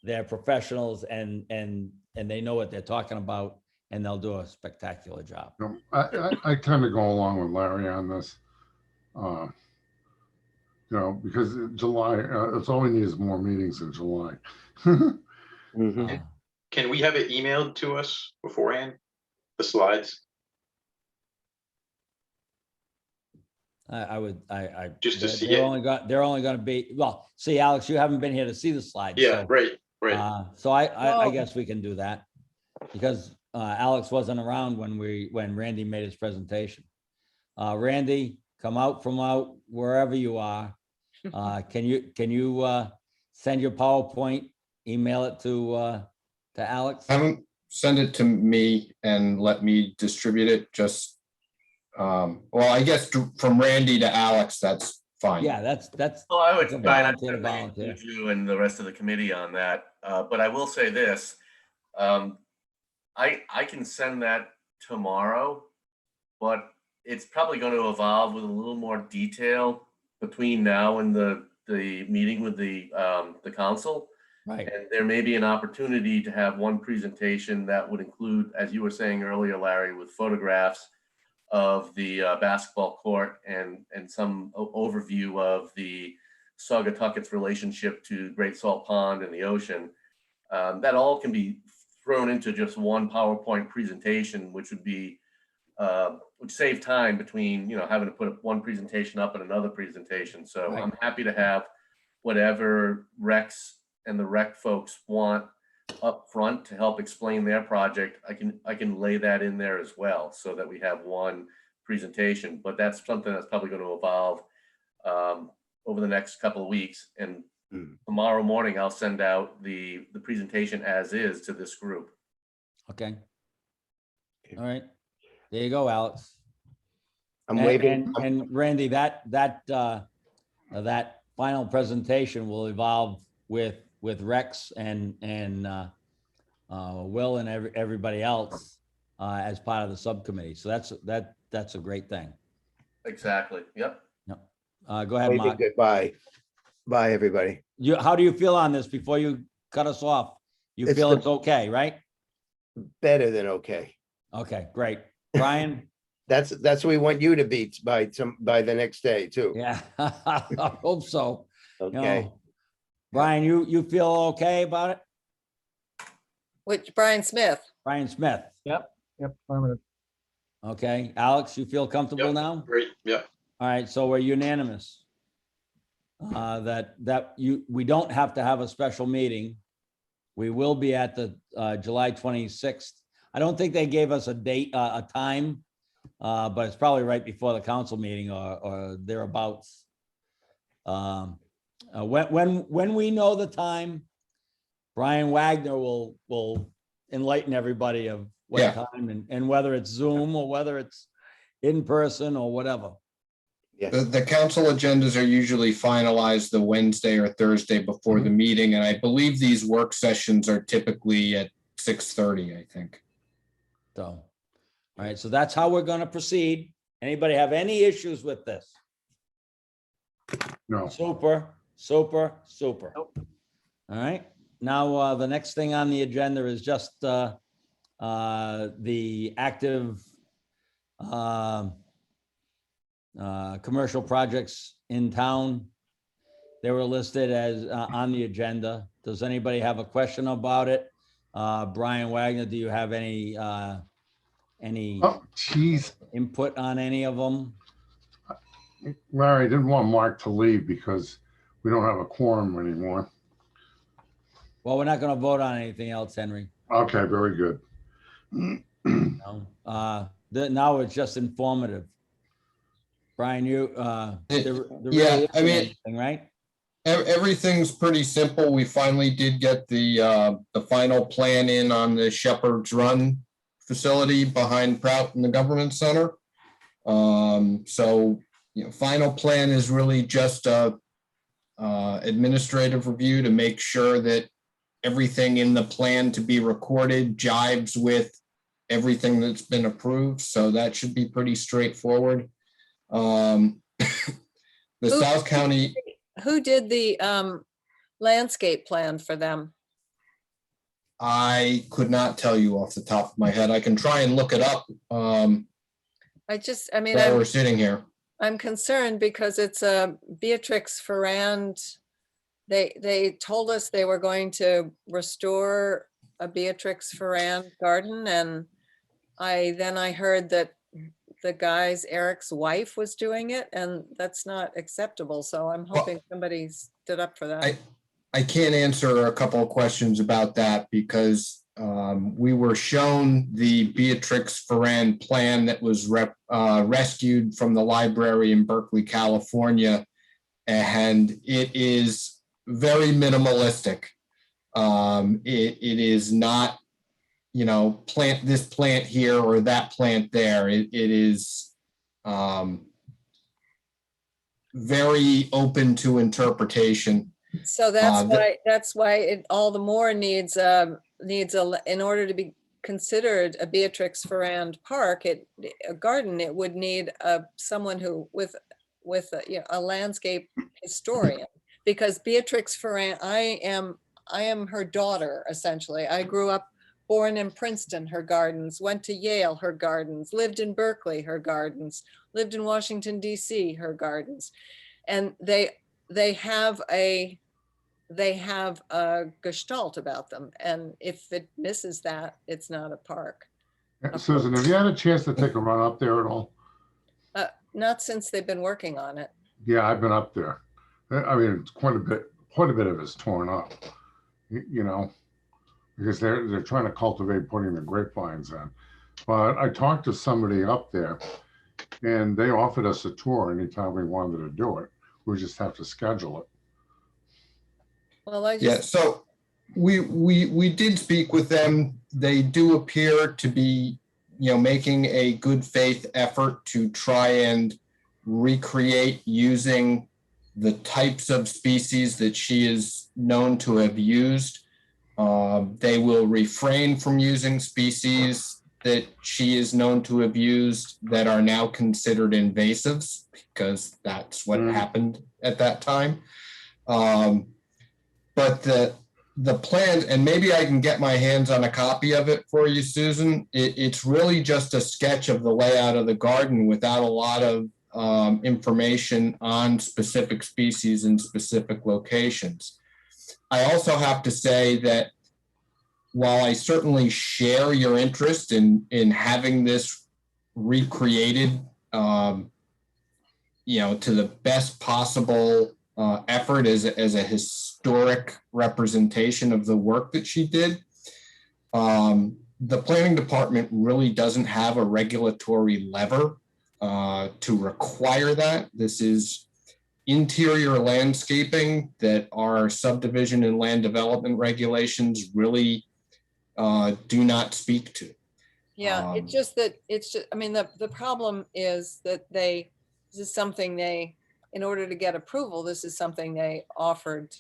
Speaker 3: they're professionals and they know what they're talking about, and they'll do a spectacular job?
Speaker 2: I tend to go along with Larry on this. Because July, it's all we need is more meetings in July.
Speaker 8: Mhm.
Speaker 4: Can we have it emailed to us beforehand? The slides?
Speaker 3: I
Speaker 4: Just to see
Speaker 3: they're
Speaker 4: it?
Speaker 3: they're only gonna be, well, see, Alex, you haven't been here to see the slides.
Speaker 4: Yeah,
Speaker 3: so,
Speaker 4: right, right.
Speaker 3: So I
Speaker 7: Oh.
Speaker 3: guess we can do that, because Alex wasn't around when Randy made his presentation. Randy, come out from wherever you are. Can you send your PowerPoint, email it to Alex?
Speaker 1: have them send it to me and let me distribute it. Just well, I guess from Randy to Alex, that's fine.
Speaker 3: Yeah, that's
Speaker 6: Well, I would
Speaker 3: It's a
Speaker 6: try not
Speaker 3: volunteer to
Speaker 6: to
Speaker 3: volunteer.
Speaker 6: include you and the rest of the committee on that, but I will say this. I can send that tomorrow, but it's probably going to evolve with a little more detail between now and the meeting with the council.
Speaker 3: right.
Speaker 6: And there may be an opportunity to have one presentation that would include, as you were saying earlier, Larry, with photographs of the basketball court and some overview of the Saugatucket's relationship to Great Salt Pond and the ocean. That all can be thrown into just one PowerPoint presentation, which would save time between, having to put one presentation up and another presentation. So
Speaker 3: Right.
Speaker 6: I'm happy to have whatever Rex and the rec folks want up front to help explain their project. I can lay that in there as well so that we have one presentation, but that's something that's probably going to evolve over the next couple of weeks. And tomorrow morning, I'll send out the presentation as is to this group.
Speaker 3: Okay. All right. There you go, Alex.
Speaker 8: I'm
Speaker 3: And-
Speaker 8: waving.
Speaker 3: And Randy, that final presentation will evolve with Rex and Will and everybody else as part of the subcommittee. So that's a great thing.
Speaker 6: Exactly. Yep.
Speaker 3: Go ahead,
Speaker 8: Waving
Speaker 3: Mark.
Speaker 8: goodbye. Bye, everybody.
Speaker 3: How do you feel on this before you cut us off? You
Speaker 8: It's
Speaker 3: feel
Speaker 8: the-
Speaker 3: it's okay, right?
Speaker 8: Better than okay.
Speaker 3: Okay, great. Brian?
Speaker 8: That's what we want you to beat by the next day too.
Speaker 3: Yeah, I hope so. You
Speaker 8: Okay.
Speaker 3: know, Brian, you feel okay about it?
Speaker 7: Which, Brian Smith?
Speaker 3: Brian Smith,
Speaker 9: Yep, affirmative.
Speaker 3: okay. Alex, you feel comfortable
Speaker 4: Yep.
Speaker 3: now?
Speaker 4: Great, yeah.
Speaker 3: All right, so we're unanimous. We don't have to have a special meeting. We will be at the July 26th. I don't think they gave us a date, a time, but it's probably right before the council meeting or thereabouts. When we know the time, Brian Wagner will enlighten everybody of what
Speaker 1: Yeah.
Speaker 3: time and whether it's Zoom or whether it's in person or whatever.
Speaker 1: The council agendas are usually finalized the Wednesday or Thursday before the meeting, and I believe these work sessions are typically at 6:30, I think.
Speaker 3: So, all right, so that's how we're gonna proceed. Anybody have any issues with this?
Speaker 2: No.
Speaker 3: Super.
Speaker 9: Nope.
Speaker 3: All right, now, the next thing on the agenda is just, the active, commercial projects in town. They were listed as, on the agenda. Does anybody have a question about it? Brian Wagner, do you have any
Speaker 2: Oh, geez.
Speaker 3: input on any of them?
Speaker 2: Larry, I didn't want Mark to leave because we don't have a quorum anymore.
Speaker 3: Well, we're not gonna vote on anything else, Henry.
Speaker 2: Okay, very good.
Speaker 3: No. Now it's just informative. Brian, there really
Speaker 1: Yeah, I
Speaker 3: isn't
Speaker 1: mean-
Speaker 3: anything, right?
Speaker 1: Everything's pretty simple. We finally did get the final plan in on the Shepherd's Run facility behind Prout and the Government Center. So, final plan is really just a administrative review to make sure that everything in the plan to be recorded jives with everything that's been approved. So that should be pretty straightforward. The South County.
Speaker 7: Who did the landscape plan for them?
Speaker 1: I could not tell you off the top of my head. I can try and look it up
Speaker 7: I mean,
Speaker 1: while we're sitting here.
Speaker 7: I'm concerned because it's Beatrix Ferrand. They told us they were going to restore a Beatrix Ferrand garden, and I heard that the guy's Eric's wife was doing it, and that's not acceptable. So I'm hoping somebody stood up for that.
Speaker 1: I can't answer a couple of questions about that because we were shown the Beatrix Ferrand plan that was rescued from the library in Berkeley, California, and it is very minimalistic. It is not, plant this plant here or that plant there. It is very open to interpretation.
Speaker 7: So that's why it all the more needs in order to be considered a Beatrix Ferrand park, a garden, it would need someone who with a landscape historian, because Beatrix Ferrand, I am her daughter essentially. I grew up, born in Princeton, her gardens, went to Yale, her gardens, lived in Berkeley, her gardens, lived in Washington, D.C., her gardens. And they have a they have a gestalt about them. And if it misses that, it's not a park.
Speaker 2: Susan, have you had a chance to take a run up there at all?
Speaker 7: Not since they've been working on it.
Speaker 2: Yeah, I've been up there. I mean, it's quite a bit of it's torn up, you know, because they're trying to cultivate putting the grapevines in. But I talked to somebody up there and they offered us a tour anytime we wanted to do it. We just have to schedule it.
Speaker 7: Well, I
Speaker 1: Yeah,
Speaker 7: just,
Speaker 1: so we did speak with them. They do appear to be, making a good faith effort to try and recreate using the types of species that she is known to have used. They will refrain from using species that she is known to have used that are now considered invasives, because that's what happened at that time. But the plan, and maybe I can get my hands on a copy of it for you, Susan. It's really just a sketch of the layout of the garden without a lot of information on specific species in specific locations. I also have to say that while I certainly share your interest in having this recreated, to the best possible effort as a historic representation of the work that she did, the planning department really doesn't have a regulatory lever to require that. This is interior landscaping that our subdivision and land development regulations really do not speak to.
Speaker 7: yeah, it's just that, I mean, the problem is that this is something they, in order to get approval, this is something they offered.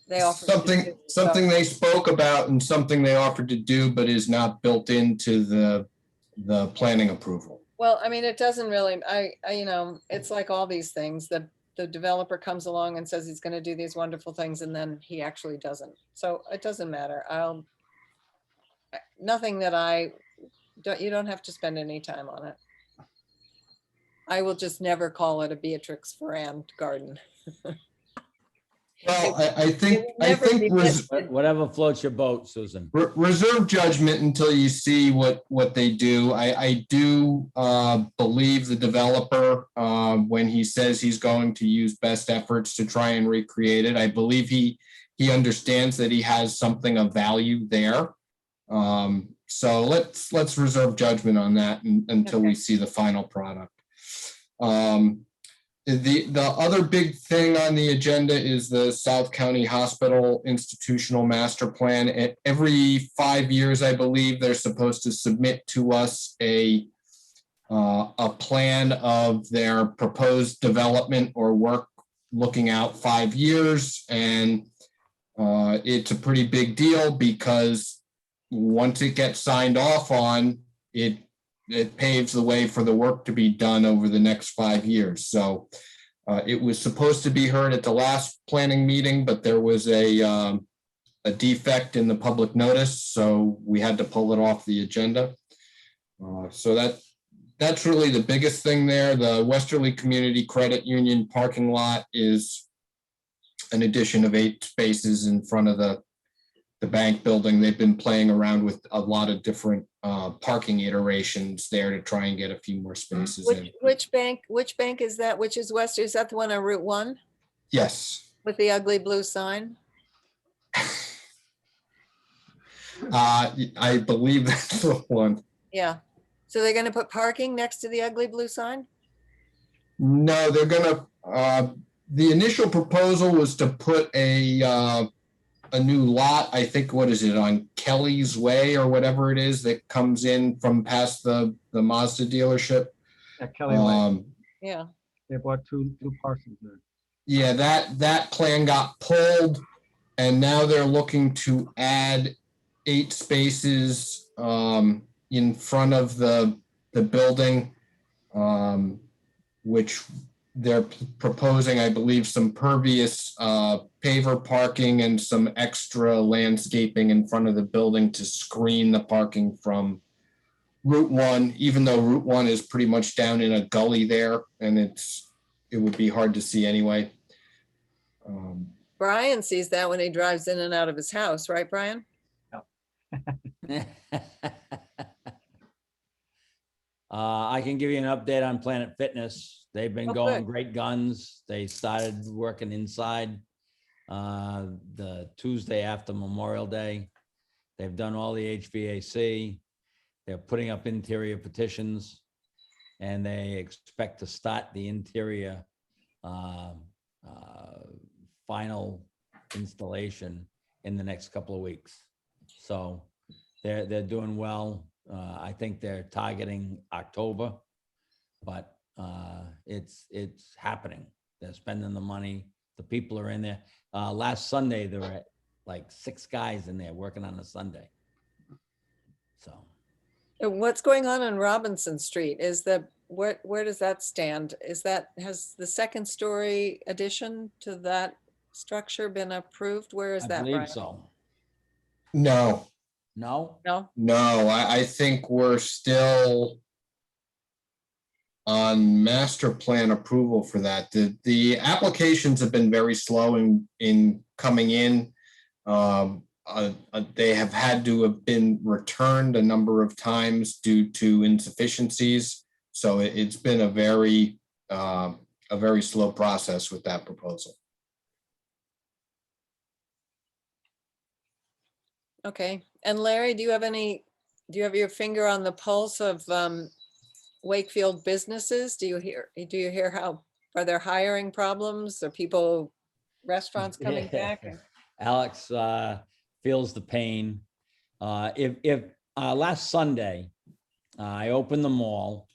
Speaker 7: They offered to do,
Speaker 1: Something
Speaker 7: so-
Speaker 1: they spoke about and something they offered to do, but is not built into the planning approval.
Speaker 7: Well, I mean, it doesn't really, it's like all these things, that the developer comes along and says he's gonna do these wonderful things and then he actually doesn't. So it doesn't matter. Nothing that you don't have to spend any time on it. I will just never call it a Beatrix Ferrand garden.
Speaker 1: Well, I
Speaker 7: It
Speaker 1: think
Speaker 7: will never be listed.
Speaker 3: Whatever floats your boat, Susan.
Speaker 1: reserve judgment until you see what they do. I do believe the developer when he says he's going to use best efforts to try and recreate it. I believe he understands that he has something of value there. So let's reserve judgment on that until we see the final product. The other big thing on the agenda is the South County Hospital Institutional Master Plan. Every 5 years, I believe, they're supposed to submit to us a plan of their proposed development or work looking out 5 years. And it's a pretty big deal because once it gets signed off on, it paves the way for the work to be done over the next 5 years. So it was supposed to be heard at the last planning meeting, but there was a defect in the public notice, so we had to pull it off the agenda. So that's really the biggest thing there. The Westerly Community Credit Union parking lot is an addition of 8 spaces in front of the bank building. They've been playing around with a lot of different parking iterations there to try and get a few more spaces in.
Speaker 7: Which bank is that? Which is Western? Is that the one on Route 1
Speaker 1: Yes.
Speaker 7: with the ugly blue sign?
Speaker 1: I believe that's the one.
Speaker 7: Yeah. So they're gonna put parking next to the ugly blue sign?
Speaker 1: No, they're gonna, the initial proposal was to put a new lot, I think, what is it, on Kelly's Way or whatever it is that comes in from past the Mazda dealership.
Speaker 9: At Kelly Lane,
Speaker 7: Yeah.
Speaker 9: they bought two parcels there.
Speaker 1: Yeah, that plan got pulled, and now they're looking to add 8 spaces in front of the building, which they're proposing, I believe, some pervious paver parking and some extra landscaping in front of the building to screen the parking from Route 1, even though Route 1 is pretty much down in a gully there, and it would be hard to see anyway.
Speaker 7: Brian sees that when he drives in and out of his house, right, Brian?
Speaker 3: I can give you an update on Planet Fitness. They've been
Speaker 7: Oh,
Speaker 3: going
Speaker 7: good.
Speaker 3: great guns. They started working inside the Tuesday after Memorial Day. They've done all the HVAC. They're putting up interior petitions, and they expect to start the interior final installation in the next couple of weeks. So they're doing well. I think they're targeting October, but it's happening. They're spending the money. The people are in there. Last Sunday, there were like 6 guys in there working on a Sunday. So
Speaker 7: And what's going on Robinson Street? Is where does that stand? Has the second story addition to that structure been approved? Where is
Speaker 3: I
Speaker 7: that,
Speaker 3: believe
Speaker 7: Brian?
Speaker 3: so.
Speaker 1: No,
Speaker 3: No?
Speaker 7: No?
Speaker 1: no, I think we're still on master plan approval for that. The applications have been very slow in coming in. They have had to have been returned a number of times due to insufficiencies. So it's been a very slow process with that proposal.
Speaker 7: Okay. And Larry, do you have your finger on the pulse of Wakefield businesses? Do you hear how, are there hiring problems? Are restaurants coming back?
Speaker 3: Alex feels the pain. If last Sunday, I opened the mall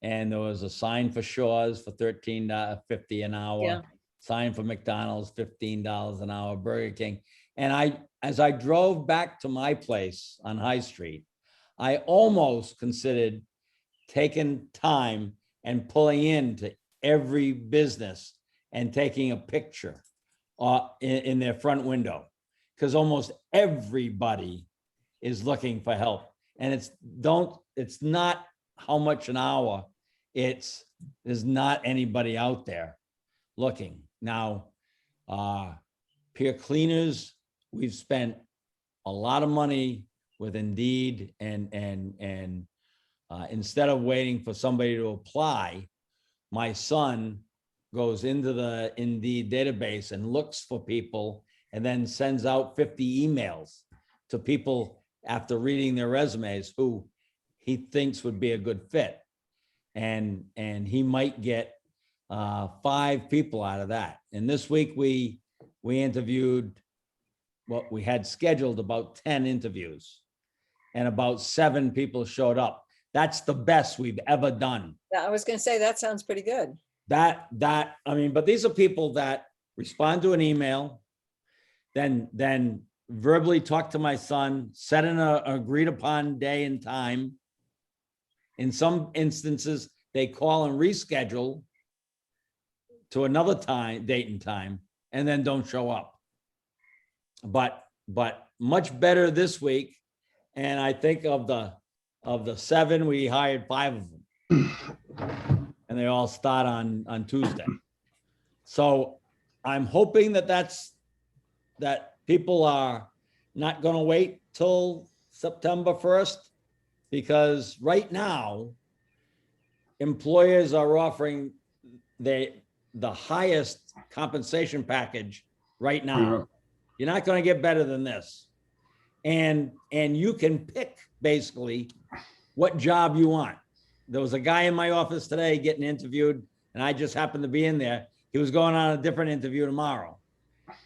Speaker 3: and there was a sign for Shaw's for $13.50 an hour,
Speaker 7: Yeah.
Speaker 3: sign for McDonald's, $15 an hour, Burger King. And as I drove back to my place on High Street, I almost considered taking time and pulling into every business and taking a picture in their front window, because almost everybody is looking for help. And it's not how much an hour, there's not anybody out there looking. Now, pier cleaners, we've spent a lot of money with Indeed, and instead of waiting for somebody to apply, my son goes into the Indeed database and looks for people and then sends out 50 emails to people after reading their resumes who he thinks would be a good fit. And he might get 5 people out of that. And this week we interviewed, what we had scheduled about 10 interviews, and about 7 people showed up. That's the best we've ever done.
Speaker 7: I was going to say, that sounds pretty good.
Speaker 3: But these are people that respond to an email, then verbally talk to my son, set an agreed upon day and time. In some instances, they call and reschedule to another date and time, and then don't show up. But much better this week. And I think of the 7, we hired 5 of them. And they all start on Tuesday. So I'm hoping that people are not going to wait till September 1st, because right now employers are offering the highest compensation package right now.
Speaker 2: Yeah.
Speaker 3: You're not going to get better than this. And you can pick basically what job you want. There was a guy in my office today getting interviewed, and I just happened to be in there. He was going on a different interview tomorrow,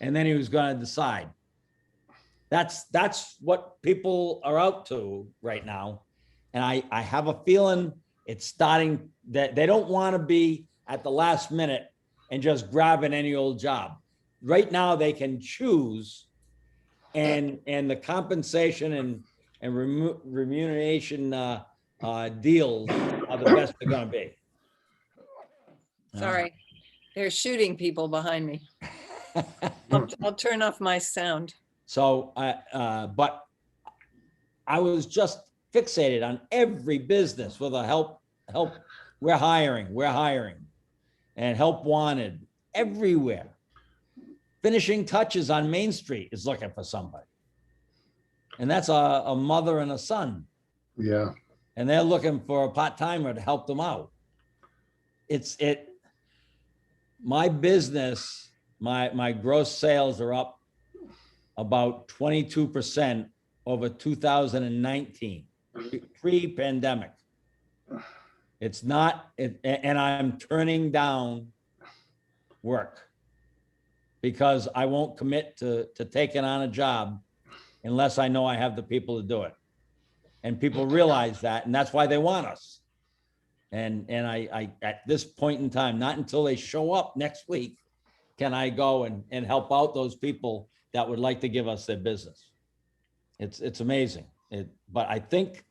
Speaker 3: and then he was going to decide. That's what people are out to right now. And I have a feeling it's starting, that they don't want to be at the last minute and just grabbing any old job. Right now they can choose, and the compensation and remuneration deals are the best they're going to be.
Speaker 7: Sorry, they're shooting people behind me. I'll turn off my sound.
Speaker 3: So, but I was just fixated on every business with a help. We're hiring, and help wanted everywhere. Finishing Touches on Main Street is looking for somebody. And that's a mother and a son.
Speaker 2: Yeah,
Speaker 3: And they're looking for a part-timer to help them out. My business, my gross sales are up about 22% over 2019, pre-pandemic. It's not, and I'm turning down work because I won't commit to taking on a job unless I know I have the people to do it. And people realize that, and that's why they want us. And I at this point in time, not until they show up next week, can I go and help out those people that would like to give us their business. It's amazing. But I think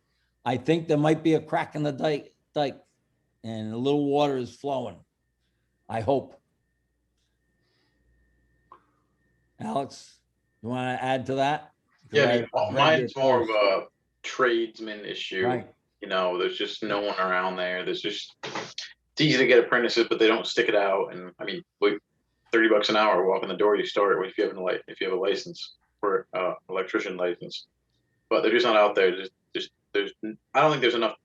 Speaker 3: there might be a crack in the dike and a little water is flowing. I hope. Alex, you want to add to that?
Speaker 4: Yeah, I
Speaker 3: I
Speaker 4: mean,
Speaker 3: read
Speaker 4: mine's
Speaker 3: your
Speaker 4: more of
Speaker 3: post.
Speaker 4: a tradesman issue.
Speaker 3: Right.
Speaker 4: You know, there's just no one around there. There's just, it's easy to get apprentices, but they don't stick it out. And I mean, wait, $30 an hour, walk in the door, you start if you have a license for electrician license. But they're just not out there. There's I don't think there's enough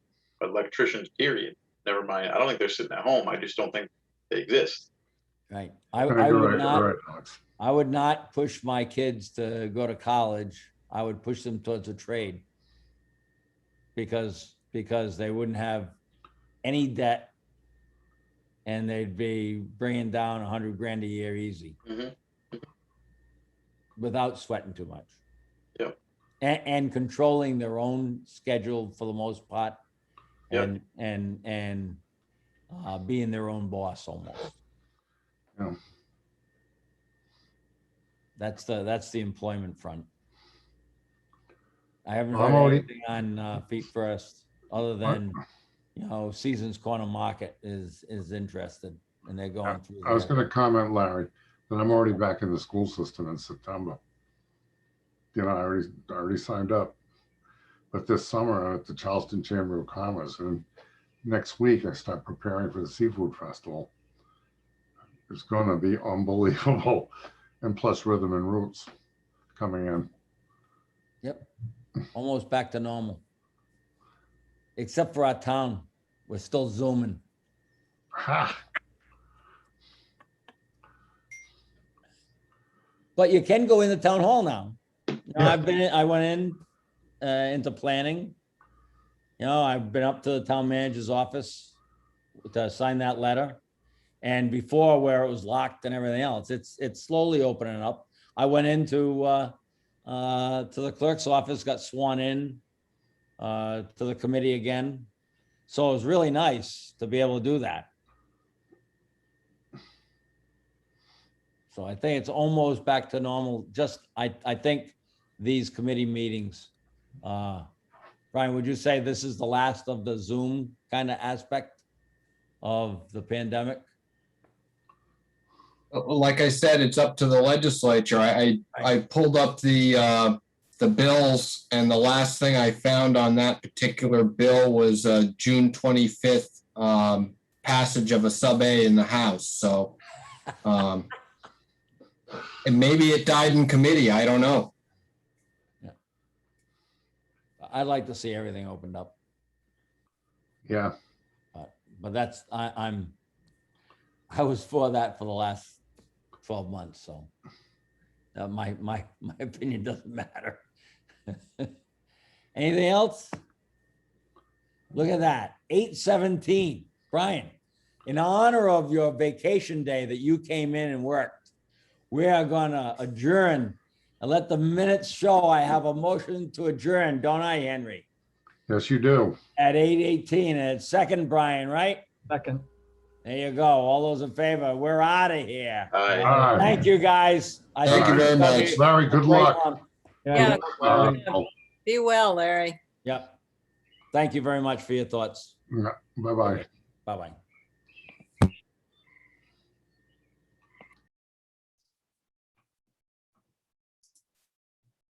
Speaker 4: electricians, period. Never mind. I don't think they're sitting at home. I just don't think they exist.
Speaker 3: Right.
Speaker 2: you're right, Alex.
Speaker 3: I would not push my kids to go to college. I would push them towards a trade because they wouldn't have any debt and they'd be bringing down 100 grand a year easy without sweating too much.
Speaker 4: Yep.
Speaker 3: And controlling their own schedule for the most part,
Speaker 4: Yep.
Speaker 3: and being their own boss almost.
Speaker 2: Yeah.
Speaker 3: That's the employment front. I haven't
Speaker 2: I'm
Speaker 3: heard
Speaker 2: already-
Speaker 3: anything on Feet First, other than, Seasons Corner Market is interested, and they're going through.
Speaker 2: I was
Speaker 3: their-
Speaker 2: going to comment, Larry, that I'm already back in the school system in September. I already signed up. But this summer I'm at the Charleston Chamber of Commerce, and next week I start preparing for the Seafood Festival. It's going to be unbelievable, and plus Rhythm and Roots coming in.
Speaker 3: Yep, almost back to normal. Except for our town, we're still Zooming.
Speaker 2: Ha!
Speaker 3: But you can go in the town hall now.
Speaker 2: Yeah.
Speaker 3: I went into planning. I've been up to the town manager's office to sign that letter. And before, where it was locked and everything else, it's slowly opening up. I went into to the clerk's office, got sworn in to the committee again. So it was really nice to be able to do that. So I think it's almost back to normal. I think these committee meetings, Brian, would you say this is the last of the Zoom kind of aspect of the pandemic?
Speaker 1: Like I said, it's up to the legislature. I pulled up the bills, and the last thing I found on that particular bill was June 25th passage of a sub-A in the House. So, and maybe it died in committee. I don't know.
Speaker 3: Yeah. I'd like to see everything opened up,
Speaker 2: Yeah.
Speaker 3: but that's I was for that for the last 12 months. So my opinion doesn't matter. Anything else? Look at that, 8:17. Brian, in honor of your vacation day that you came in and worked, we are gonna adjourn and let the minutes show I have a motion to adjourn, don't I, Henry?
Speaker 2: Yes, you do.
Speaker 3: At 8:18, and it's second, Brian, right?
Speaker 9: Second.
Speaker 3: There you go. All those in favor, we're out of here.
Speaker 2: All right.
Speaker 3: Thank you, guys. I
Speaker 1: Thank
Speaker 3: think
Speaker 1: you
Speaker 3: it's
Speaker 1: very
Speaker 3: gonna
Speaker 1: much.
Speaker 3: be
Speaker 2: Larry,
Speaker 3: a
Speaker 2: good
Speaker 3: great
Speaker 2: luck.
Speaker 3: one.
Speaker 7: Yeah.
Speaker 2: Uh,
Speaker 7: Be well, Larry.
Speaker 3: Yep. Thank you very much for your thoughts.
Speaker 2: Bye-bye.
Speaker 3: Bye-bye.